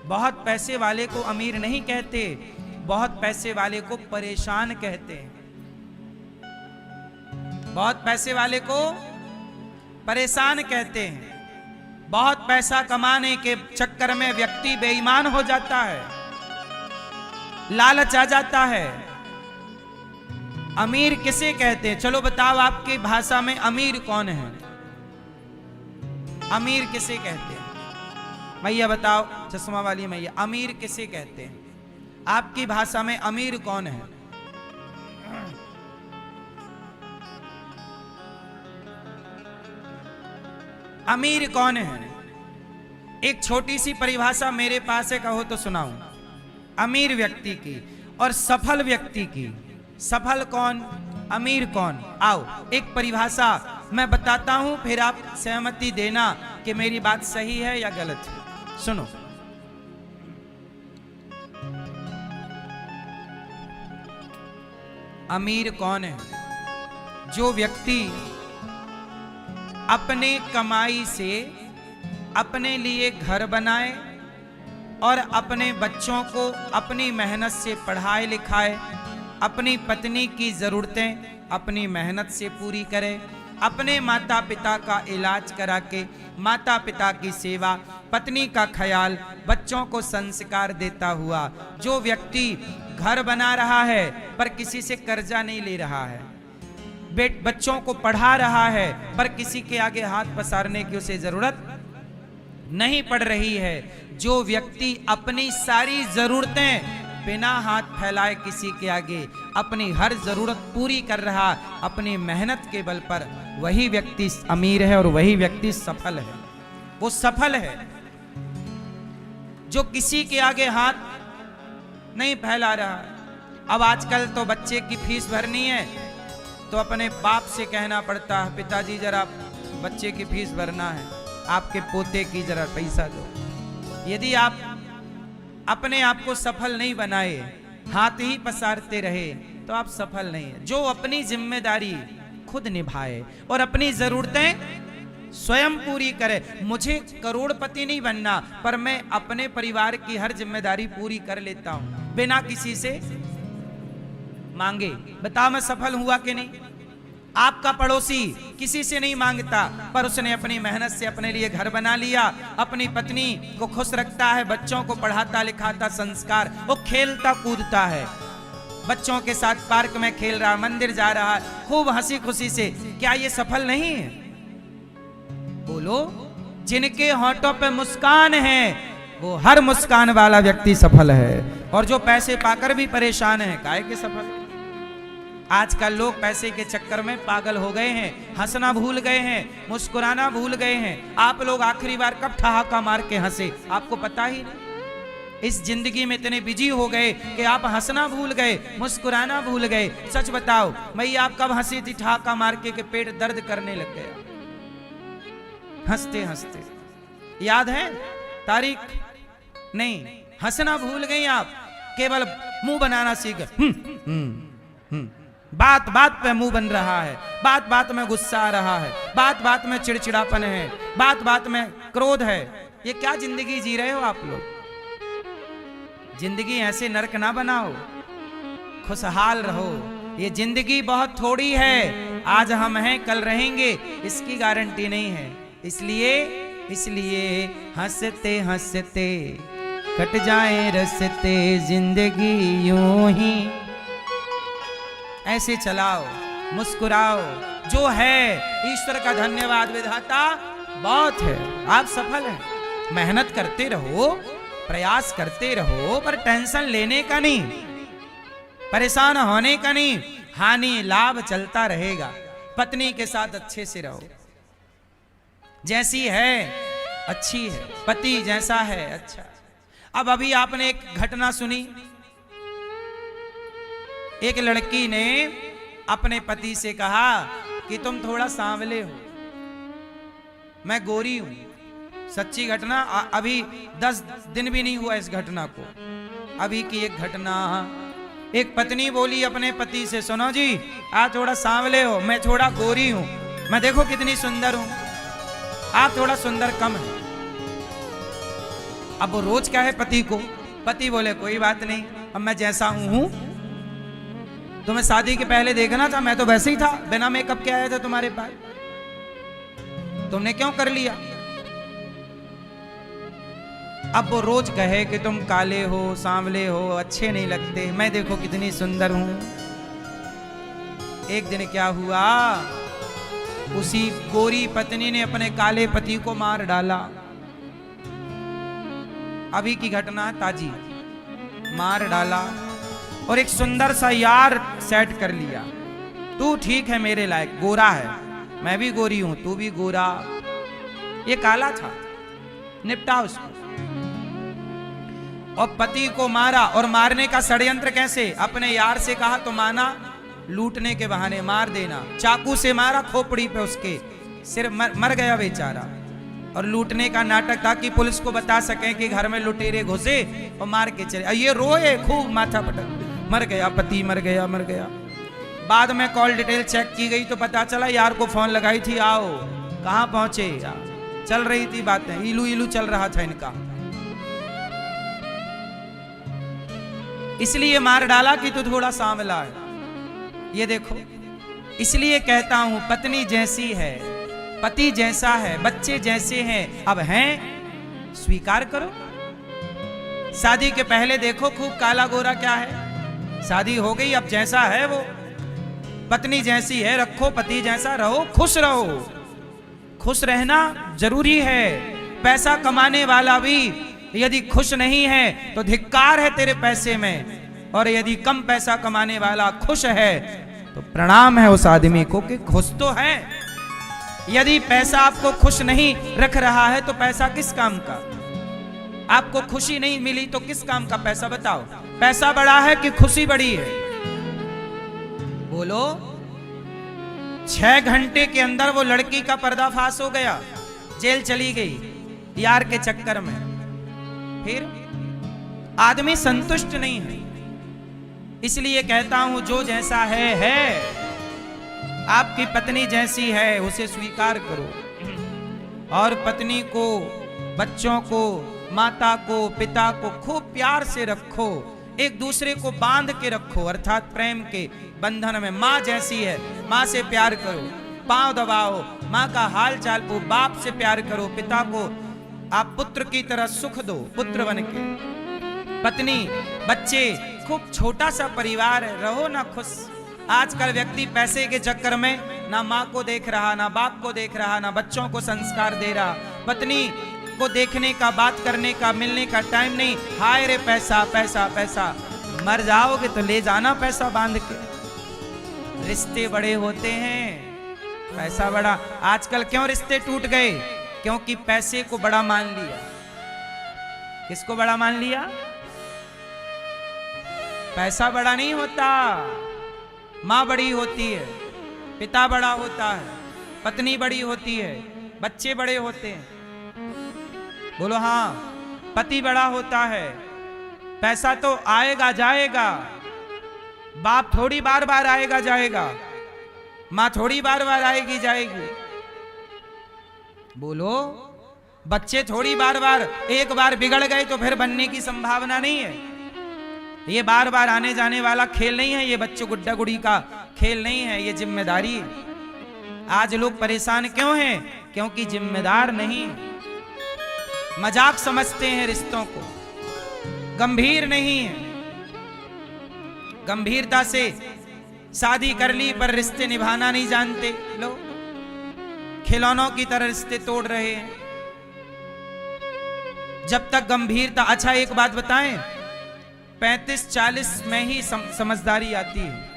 बहुत पैसे वाले को अमीर नहीं कहते, बहुत पैसे वाले को परेशान कहते हैं। बहुत पैसे वाले को परेशान कहते हैं। बहुत पैसा कमाने के चक्कर में व्यक्ति बेईमान हो जाता है, लालच आ जाता है। अमीर किसे कहते हैं? चलो बताओ, आपकी भाषा में अमीर कौन है? अमीर किसे कहते हैं? मैया बताओ, चश्मा वाली मैया, अमीर किसे कहते हैं? आपकी भाषा में अमीर कौन है? अमीर कौन है? एक छोटी सी परिभाषा मेरे पास है, कहो तो सुनाऊं। अमीर व्यक्ति की और सफल व्यक्ति की। सफल कौन, अमीर कौन? आओ एक परिभाषा मैं बताता हूं, फिर आप सहमति देना कि मेरी बात सही है या गलत है। सुनो, अमीर कौन है? जो व्यक्ति अपने कमाई से अपने लिए घर बनाए और अपने बच्चों को अपनी मेहनत से पढ़ाए लिखाए, अपनी पत्नी की जरूरतें अपनी मेहनत से पूरी करे, अपने माता पिता का इलाज करा के माता पिता की सेवा, पत्नी का ख्याल, बच्चों को संस्कार देता हुआ जो व्यक्ति घर बना रहा है पर किसी से कर्जा नहीं ले रहा है, बच्चों को पढ़ा रहा है पर किसी के आगे हाथ पसारने की उसे जरूरत नहीं पड़ रही है, जो व्यक्ति अपनी सारी जरूरतें बिना हाथ फैलाए किसी के आगे अपनी हर जरूरत पूरी कर रहा अपनी मेहनत के बल पर, वही व्यक्ति अमीर है और वही व्यक्ति सफल है। वो सफल है जो किसी के आगे हाथ नहीं फैला रहा है। अब आजकल तो बच्चे की फीस भरनी है तो अपने बाप से कहना पड़ता है, पिताजी जरा बच्चे की फीस भरना है, आपके पोते की जरा पैसा दो। यदि आप अपने आप को सफल नहीं बनाए, हाथ ही पसारते रहे, तो आप सफल नहीं है। जो अपनी जिम्मेदारी खुद निभाए और अपनी जरूरतें स्वयं पूरी करे। मुझे करोड़पति नहीं बनना, पर मैं अपने परिवार की हर जिम्मेदारी पूरी कर लेता हूं बिना किसी से मांगे। बताओ मैं सफल हुआ कि नहीं? आपका पड़ोसी किसी से नहीं मांगता, पर उसने अपनी मेहनत से अपने लिए घर बना लिया, अपनी पत्नी को खुश रखता है, बच्चों को पढ़ाता लिखाता, संस्कार, वो खेलता कूदता है, बच्चों के साथ पार्क में खेल रहा, मंदिर जा रहा है, खूब हंसी खुशी से। क्या ये सफल नहीं है? बोलो। जिनके होठों पे मुस्कान है वो हर मुस्कान वाला व्यक्ति सफल है, और जो पैसे पाकर भी परेशान है, काहे के सफल? आजकल लोग पैसे के चक्कर में पागल हो गए हैं, हंसना भूल गए हैं, मुस्कुराना भूल गए हैं। आप लोग आखिरी बार कब ठहाका मार के हंसे, आपको पता ही नहीं। इस जिंदगी में इतने बिजी हो गए कि आप हंसना भूल गए, मुस्कुराना भूल गए। सच बताओ मैया, आप कब हंसी थी ठहाका मार के कि पेट दर्द करने लग गया हंसते हंसते? याद है तारीख? नहीं, हंसना भूल गई आप, केवल मुंह बनाना सीख गए। बात बात पे मुंह बन रहा है, बात बात में गुस्सा आ रहा है, बात बात में चिड़चिड़ापन है, बात बात में क्रोध है। ये क्या जिंदगी जी रहे हो आप लोग? जिंदगी ऐसे नरक ना बनाओ, खुशहाल रहो। ये जिंदगी बहुत थोड़ी है, आज हम हैं कल रहेंगे इसकी गारंटी नहीं है। इसलिए हंसते हंसते कट जाए रस्ते, जिंदगी यूं ही ऐसे चलाओ मुस्कुराओ, जो है ईश्वर का धन्यवाद विधाता बहुत है। आप सफल हैं, मेहनत करते रहो, प्रयास करते रहो, पर टेंशन लेने का नहीं, परेशान होने का नहीं। हानि लाभ चलता रहेगा। पत्नी के साथ अच्छे से रहो, जैसी है अच्छी है, पति जैसा है अच्छा। अब अभी आपने एक घटना सुनी, एक लड़की ने अपने पति से कहा कि तुम थोड़ा सांवले हो, मैं गोरी हूं। सच्ची घटना, अभी 10 दिन भी नहीं हुआ इस घटना को, अभी की एक घटना। एक पत्नी बोली अपने पति से, सुनो जी आप थोड़ा सांवले हो, मैं थोड़ा गोरी हूं, मैं देखो कितनी सुंदर हूं, आप थोड़ा सुंदर कम है। अब वो रोज क्या है पति को, पति बोले कोई बात नहीं, अब मैं जैसा हूं, तुम्हें शादी के पहले देखना था, मैं तो वैसे ही था, बिना मेकअप के आया था तुम्हारे पास, तुमने क्यों कर लिया। अब वो रोज कहे कि तुम काले हो, सांवले हो, अच्छे नहीं लगते, मैं देखो कितनी सुंदर हूं। एक दिन क्या हुआ, उसी गोरी पत्नी ने अपने काले पति को मार डाला। अभी की घटना ताजी, मार डाला और एक सुंदर सा यार सेट कर लिया। तू ठीक है मेरे लायक, गोरा है, मैं भी गोरी हूं, तू भी गोरा। ये काला था, निपटा उसको। और पति को मारा, और मारने का षड्यंत्र कैसे, अपने यार से कहा तो माना, लूटने के बहाने मार देना। चाकू से मारा खोपड़ी पे, उसके सिर मर गया बेचारा। और लूटने का नाटक ताकि पुलिस को बता सके कि घर में लुटेरे घुसे और मार के चले। ये रोए खूब, माथा पटक, मर गया पति, मर गया मर गया। बाद में कॉल डिटेल चेक की गई तो पता चला यार को फोन लगाई थी, आओ, कहां पहुंचे, चल रही थी बातें, इलू इलू चल रहा था इनका, इसलिए मार डाला कि तू थोड़ा सांवला है। ये देखो, इसलिए कहता हूं पत्नी जैसी है, पति जैसा है, बच्चे जैसे हैं, अब हैं स्वीकार करो। शादी के पहले देखो खूब काला गोरा क्या है, शादी हो गई अब जैसा है वो। पत्नी जैसी है रखो, पति जैसा रहो, खुश रहो। खुश रहना जरूरी है। पैसा कमाने वाला भी यदि खुश नहीं है तो धिक्कार है तेरे पैसे में, और यदि कम पैसा कमाने वाला खुश है तो प्रणाम है उस आदमी को कि खुश तो है। यदि पैसा आपको खुश नहीं रख रहा है तो पैसा किस काम का, आपको खुशी नहीं मिली तो किस काम का पैसा, बताओ। पैसा बड़ा है कि खुशी बड़ी है, बोलो। 6 घंटे के अंदर वो लड़की का पर्दाफाश हो गया, जेल चली गई यार के चक्कर में। फिर आदमी संतुष्ट नहीं है, इसलिए कहता हूं जो जैसा है। आपकी पत्नी जैसी है उसे स्वीकार करो, और पत्नी को, बच्चों को, माता को, पिता को खूब प्यार से रखो, एक दूसरे को बांध के रखो, अर्थात प्रेम के बंधन में। माँ जैसी है, माँ से प्यार करो, पांव दबाओ, माँ का हाल चाल पूछो, बाप से प्यार करो, पिता को आप पुत्र की तरह सुख दो, पुत्र बन के। पत्नी, बच्चे, खूब छोटा सा परिवार है, रहो ना खुश। आजकल व्यक्ति पैसे के चक्कर में ना माँ को देख रहा, ना बाप को देख रहा, ना बच्चों को संस्कार दे रहा। पत्नी को देखने का, बात करने का, मिलने का टाइम नहीं। हाय रे पैसा पैसा पैसा, मर जाओगे तो ले जाना पैसा बांध के। रिश्ते बड़े होते हैं, पैसा बड़ा। आजकल क्यों रिश्ते टूट गए, क्योंकि पैसे को बड़ा मान लिया। किसको बड़ा मान लिया, पैसा बड़ा नहीं होता, माँ बड़ी होती है, पिता बड़ा होता है, पत्नी बड़ी होती है, बच्चे बड़े होते हैं। बोलो हाँ, पति बड़ा होता है। पैसा तो आएगा जाएगा, बाप थोड़ी बार बार आएगा जाएगा, माँ थोड़ी बार बार आएगी जाएगी। बोलो, बच्चे थोड़ी बार बार, एक बार बिगड़ गए तो फिर बनने की संभावना नहीं है। ये बार बार आने जाने वाला खेल नहीं है, ये बच्चों गुड्डा गुड़ी का खेल नहीं है, ये जिम्मेदारी है। आज लोग परेशान क्यों हैं, क्योंकि जिम्मेदार नहीं, मजाक समझते हैं रिश्तों को, गंभीर नहीं है। गंभीरता से शादी कर ली पर रिश्ते निभाना नहीं जानते, लो खिलौनों की तरह रिश्ते तोड़ रहे हैं। जब तक गंभीरता, अच्छा एक बात बताएं, 35-40 में ही समझदारी आती है,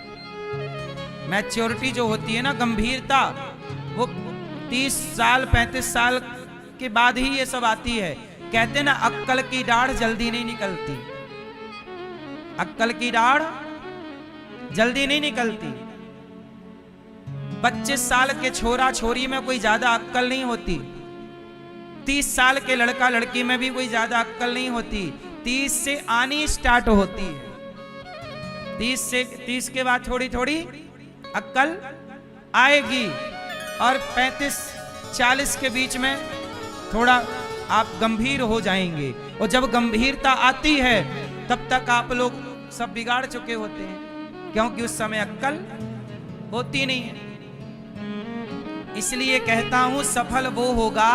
मैच्योरिटी जो होती है ना, गंभीरता, वो 30 साल 35 साल के बाद ही ये सब आती है। कहते ना अक्कल की डाढ़ जल्दी नहीं निकलती, अक्कल की डाढ़ जल्दी नहीं निकलती। 25 साल के छोरा छोरी में कोई ज्यादा अक्कल नहीं होती, 30 साल के लड़का लड़की में भी कोई ज्यादा अक्कल नहीं होती, 30 से आनी स्टार्ट होती है। 30 के बाद थोड़ी थोड़ी अक्कल आएगी, और 35-40 के बीच में थोड़ा आप गंभीर हो जाएंगे। और जब गंभीरता आती है तब तक आप लोग सब बिगाड़ चुके होते हैं, क्योंकि उस समय अक्कल होती नहीं है। इसलिए कहता हूं सफल वो होगा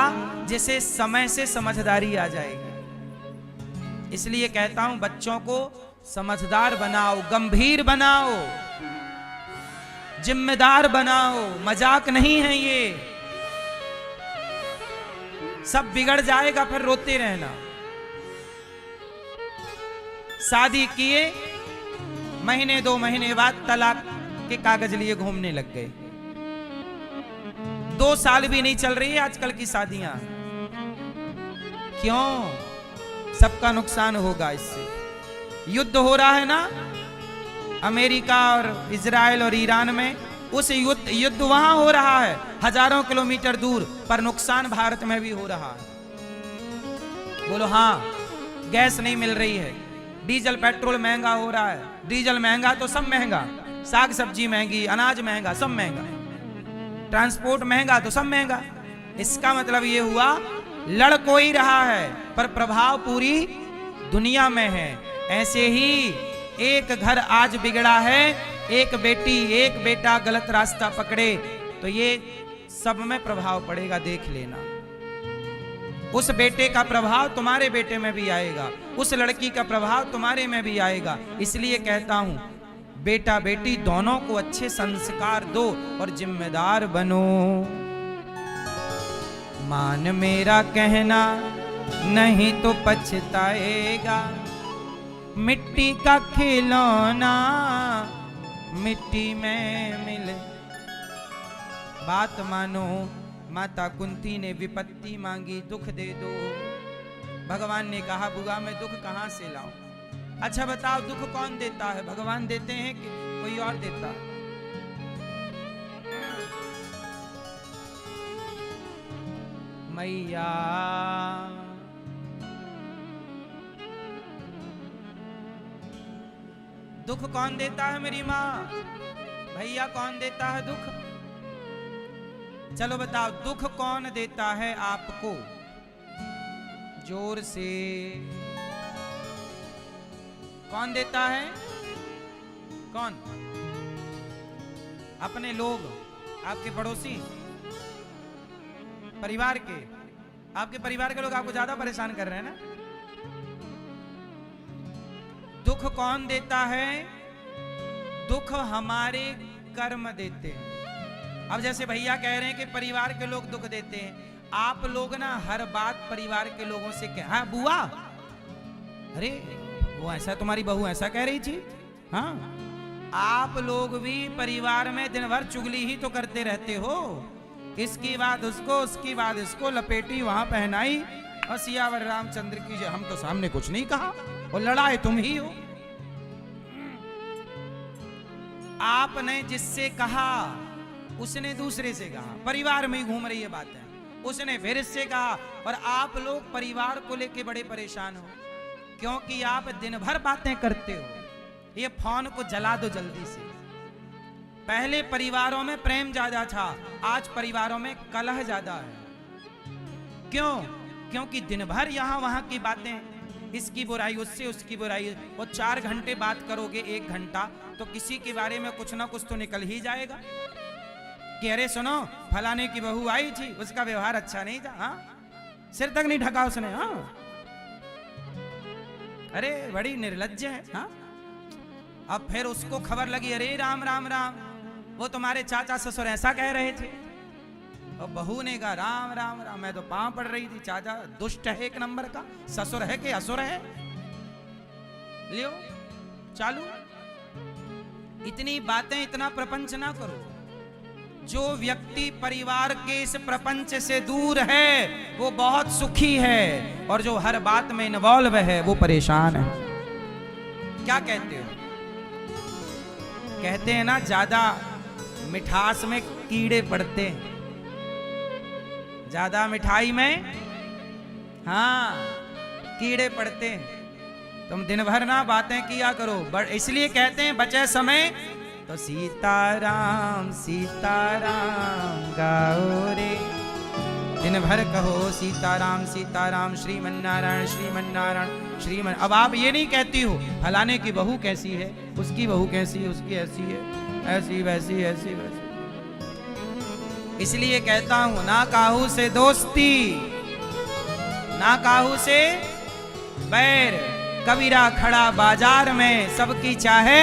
जिसे समय से समझदारी आ जाएगी। इसलिए कहता हूं बच्चों को समझदार बनाओ, गंभीर बनाओ, जिम्मेदार बनाओ, मजाक नहीं है ये। सब बिगड़ जाएगा फिर रोते रहना। शादी किए, महीने 2 महीने बाद तलाक के कागज लिए घूमने लग गए। 2 साल भी नहीं चल रही है आजकल की शादियां। क्यों? सबका नुकसान होगा इससे। युद्ध हो रहा है ना अमेरिका और इजराइल और ईरान में, उस युद्ध वहां हो रहा है हजारों किलोमीटर दूर, पर नुकसान भारत में भी हो रहा है। बोलो हाँ, गैस नहीं मिल रही है, डीजल पेट्रोल महंगा हो रहा है। डीजल महंगा तो सब महंगा, साग सब्जी महंगी, अनाज महंगा, सब महंगा, ट्रांसपोर्ट महंगा तो सब महंगा। इसका मतलब ये हुआ लड़ कोई रहा है पर प्रभाव पूरी दुनिया में है। ऐसे ही एक घर आज बिगड़ा है, एक बेटी एक बेटा गलत रास्ता पकड़े तो ये सब में प्रभाव पड़ेगा, देख लेना। उस बेटे का प्रभाव तुम्हारे बेटे में भी आएगा, उस लड़की का प्रभाव तुम्हारे में भी आएगा। इसलिए कहता हूं बेटा बेटी दोनों को अच्छे संस्कार दो और जिम्मेदार बनो। मान मेरा कहना नहीं तो पछताएगा, मिट्टी का खिलौना मिट्टी में मिल। बात मानो, माता कुंती ने विपत्ति मांगी, दुख दे दो। भगवान ने कहा बुआ मैं दुख कहां से लाऊं? अच्छा बताओ दुख कौन देता है? भगवान देते हैं कि कोई और देता है? मैया दुख कौन देता है? मेरी माँ। भैया कौन देता है दुख? चलो बताओ दुख कौन देता है आपको? जोर से कौन देता है? कौन? अपने लोग, आपके पड़ोसी, परिवार के। आपके परिवार के लोग आपको ज्यादा परेशान कर रहे हैं ना। दुख कौन देता है? दुख हमारे कर्म देते हैं। अब जैसे भैया कह रहे हैं कि परिवार के लोग दुख देते हैं, आप लोग ना हर बात परिवार के लोगों से कह, हाँ बुआ, अरे वो ऐसा, तुम्हारी बहू ऐसा कह रही थी। हाँ, आप लोग भी परिवार में दिन भर चुगली ही तो करते रहते हो। इसकी बात उसको, उसकी बात इसको, लपेटी वहां पहनाई और सियावर रामचंद्र की जय। हम तो सामने कुछ नहीं कहा और लड़ाई तुम ही हो। आपने जिससे कहा उसने दूसरे से कहा, परिवार में ही घूम रही है बातें, उसने फिर इससे कहा, और आप लोग परिवार को लेके बड़े परेशान हो क्योंकि आप दिन भर बातें करते हो। ये फोन को जला दो जल्दी से। पहले परिवारों में प्रेम ज्यादा था, आज परिवारों में कलह ज्यादा है। क्यों? क्योंकि दिन भर यहां वहां की बातें, इसकी बुराई उससे, उसकी बुराई, और 4 घंटे बात करोगे 1 घंटा तो किसी के बारे में कुछ ना कुछ तो निकल ही जाएगा कि अरे सुनो फलाने की बहू आई थी, उसका व्यवहार अच्छा नहीं था। हाँ, सिर तक नहीं ढका उसने। हाँ, अरे बड़ी निर्लज्ज है। हाँ, अब फिर उसको खबर लगी, अरे राम राम राम, वो तुम्हारे चाचा ससुर ऐसा कह रहे थे। और बहू ने कहा राम राम राम, मैं तो पांव पड़ रही थी, चाचा दुष्ट है एक नंबर का, ससुर है कि असुर है, लियो चालू। इतनी बातें, इतना प्रपंच ना करो। जो व्यक्ति परिवार के इस प्रपंच से दूर है वो बहुत सुखी है, और जो हर बात में इन्वॉल्व है वो परेशान है। क्या कहते हो? कहते हैं ना, ज्यादा मिठास में कीड़े पड़ते हैं, ज्यादा मिठाई में हाँ कीड़े पड़ते हैं। तुम दिन भर ना बातें किया करो, इसलिए कहते हैं बचे समय तो सीताराम सीताराम गाओ रे, दिन भर कहो सीताराम सीताराम, श्रीमन्नारायण श्रीमन्नारायण श्रीमन। अब आप ये नहीं कहती हो फलाने की बहू कैसी है, उसकी बहू कैसी है, उसकी ऐसी है, ऐसी वैसी ऐसी वैसी। इसलिए कहता हूं, ना काहू से दोस्ती ना काहू से बैर, कबीरा खड़ा बाजार में सबकी चाहे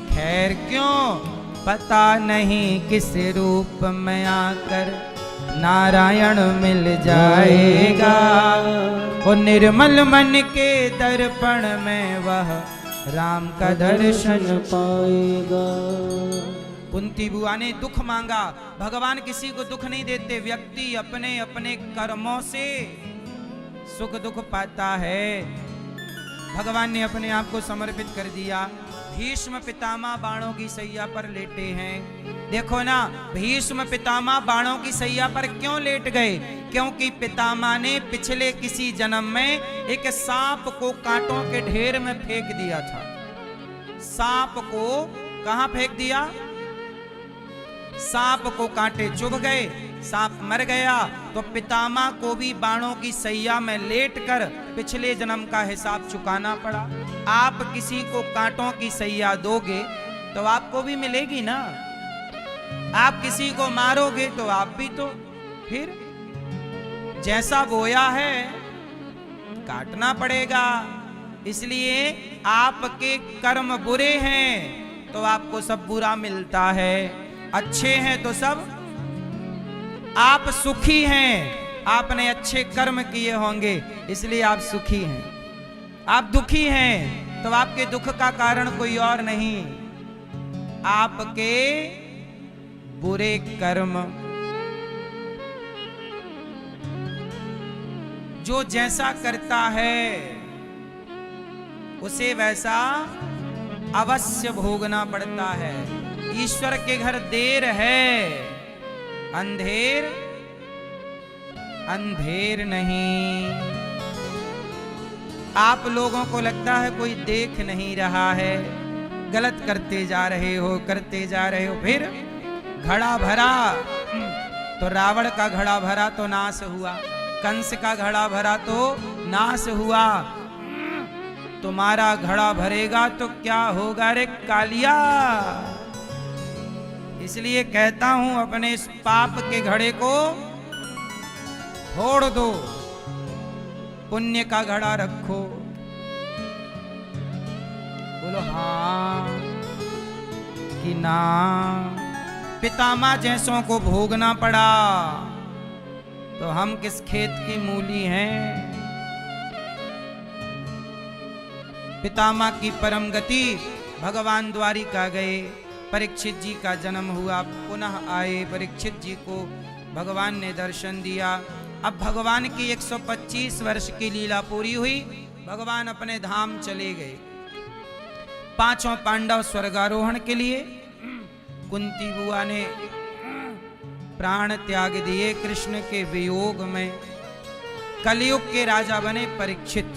खैर क्यों, पता नहीं किस रूप में आकर नारायण मिल जाएगा, वो निर्मल मन के दर्पण में वह राम का दर्शन पाएगा। कुंती बुआ ने दुख मांगा, भगवान किसी को दुख नहीं देते, व्यक्ति अपने अपने कर्मों से सुख दुख पाता है। भगवान ने अपने आप को समर्पित कर दिया। भीष्म पितामह बाणों की सैया पर लेटे हैं। देखो ना, भीष्म पितामह बाणों की सैया पर क्यों लेट गए? क्योंकि पितामह ने पिछले किसी जन्म में एक सांप को कांटों के ढेर में फेंक दिया था। सांप को कहां फेंक दिया? सांप को कांटे चुभ गए, सांप मर गया, तो पितामह को भी बाणों की सैया में लेटकर पिछले जन्म का हिसाब चुकाना पड़ा। आप किसी को कांटों की सैया दोगे तो आपको भी मिलेगी ना। आप किसी को मारोगे तो आप भी तो फिर जैसा बोया है काटना पड़ेगा। इसलिए आपके कर्म बुरे हैं तो आपको सब बुरा मिलता है, अच्छे हैं तो सब। आप सुखी हैं, आपने अच्छे कर्म किए होंगे इसलिए आप सुखी हैं। आप दुखी हैं तो आपके दुख का कारण कोई और नहीं, आपके बुरे कर्म। जो जैसा करता है उसे वैसा अवश्य भोगना पड़ता है। ईश्वर के घर देर है, अंधेर अंधेर नहीं। आप लोगों को लगता है कोई देख नहीं रहा है, गलत करते जा रहे हो, करते जा रहे हो। फिर घड़ा भरा तो रावण का घड़ा भरा तो नाश हुआ, कंस का घड़ा भरा तो नाश हुआ। तुम्हारा घड़ा भरेगा तो क्या होगा रे कालिया। इसलिए कहता हूं अपने इस पाप के घड़े को फोड़ दो, पुण्य का घड़ा रखो। बोलो हाँ कि ना। पितामह जैसों को भोगना पड़ा तो हम किस खेत की मूली हैं। पितामह की परम गति, भगवान द्वारिका गए, परीक्षित जी का जन्म हुआ, पुनः आए। परीक्षित जी को भगवान ने दर्शन दिया। अब भगवान की 125 वर्ष की लीला पूरी हुई, भगवान अपने धाम चले गए। पांचों पांडव स्वर्गारोहण के लिए, कुंती बुआ ने प्राण त्याग दिए कृष्ण के वियोग में। कलयुग के राजा बने परीक्षित।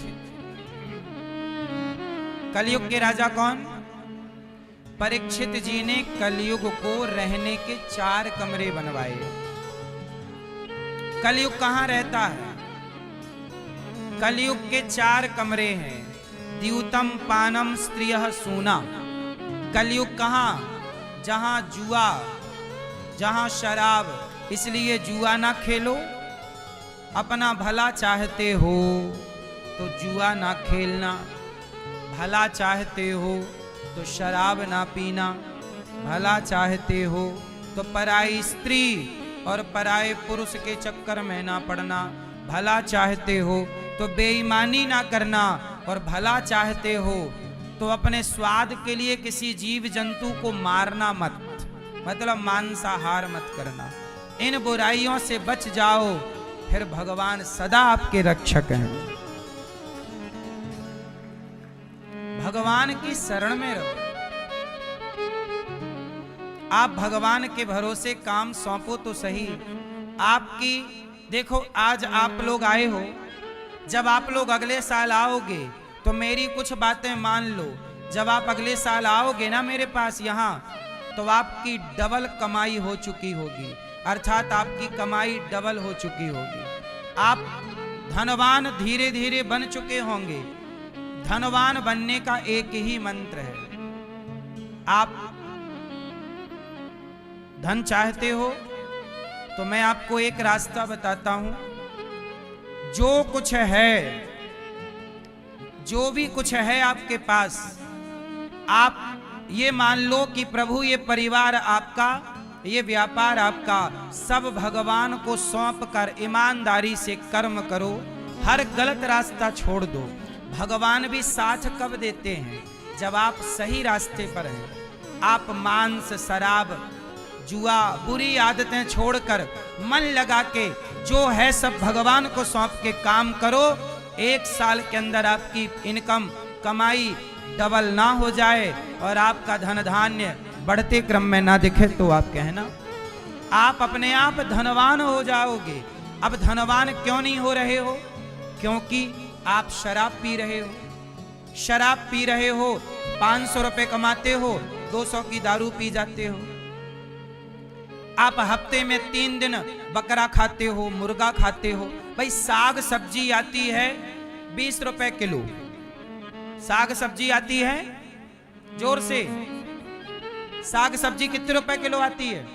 कलयुग के राजा कौन? परीक्षित जी ने कलयुग को रहने के 4 कमरे बनवाए। कलयुग कहां रहता है? कलयुग के 4 कमरे हैं। द्यूतम पानम स्त्रियः सूना। कलयुग कहां? जहां जुआ, जहां शराब। इसलिए जुआ ना खेलो। अपना भला चाहते हो तो जुआ ना खेलना। भला चाहते हो तो शराब ना पीना, भला चाहते हो तो पराई स्त्री और पराये पुरुष के चक्कर में ना पड़ना, भला चाहते हो तो बेईमानी ना करना, और भला चाहते हो तो अपने स्वाद के लिए किसी जीव जंतु को मारना मत, मतलब मांसाहार मत करना। इन बुराइयों से बच जाओ, फिर भगवान सदा आपके रक्षक हैं। भगवान की शरण में रहो। आप भगवान के भरोसे काम सौंपो तो सही। आपकी देखो, आज आप लोग आए हो, जब आप लोग अगले साल आओगे तो मेरी कुछ बातें मान लो। जब आप अगले साल आओगे ना मेरे पास यहाँ, तो आपकी डबल कमाई हो चुकी होगी, अर्थात आपकी कमाई डबल हो चुकी होगी। आप धनवान धीरे धीरे बन चुके होंगे। धनवान बनने का एक ही मंत्र है। आप धन चाहते हो तो मैं आपको एक रास्ता बताता हूं। जो कुछ है, जो भी कुछ है आपके पास, आप ये मान लो कि प्रभु ये परिवार आपका, ये व्यापार आपका, सब भगवान को सौंप कर ईमानदारी से कर्म करो। हर गलत रास्ता छोड़ दो। भगवान भी साथ कब देते हैं? जब आप सही रास्ते पर हैं। आप मांस, शराब, जुआ, बुरी आदतें छोड़कर मन लगा के जो है सब भगवान को सौंप के काम करो। 1 साल के अंदर आपकी इनकम, कमाई डबल ना हो जाए और आपका धन धान्य बढ़ते क्रम में ना दिखे तो आप कहना, आप अपने आप धनवान हो जाओगे। अब धनवान क्यों नहीं हो रहे हो? क्योंकि आप शराब पी रहे हो। शराब पी रहे हो, 500 रुपए कमाते हो, 200 की दारू पी जाते हो। आप हफ्ते में 3 दिन बकरा खाते हो, मुर्गा खाते हो। भाई साग सब्जी आती है 20 रुपए किलो। साग सब्जी आती है, जोर से, साग सब्जी कितने रुपए किलो आती है?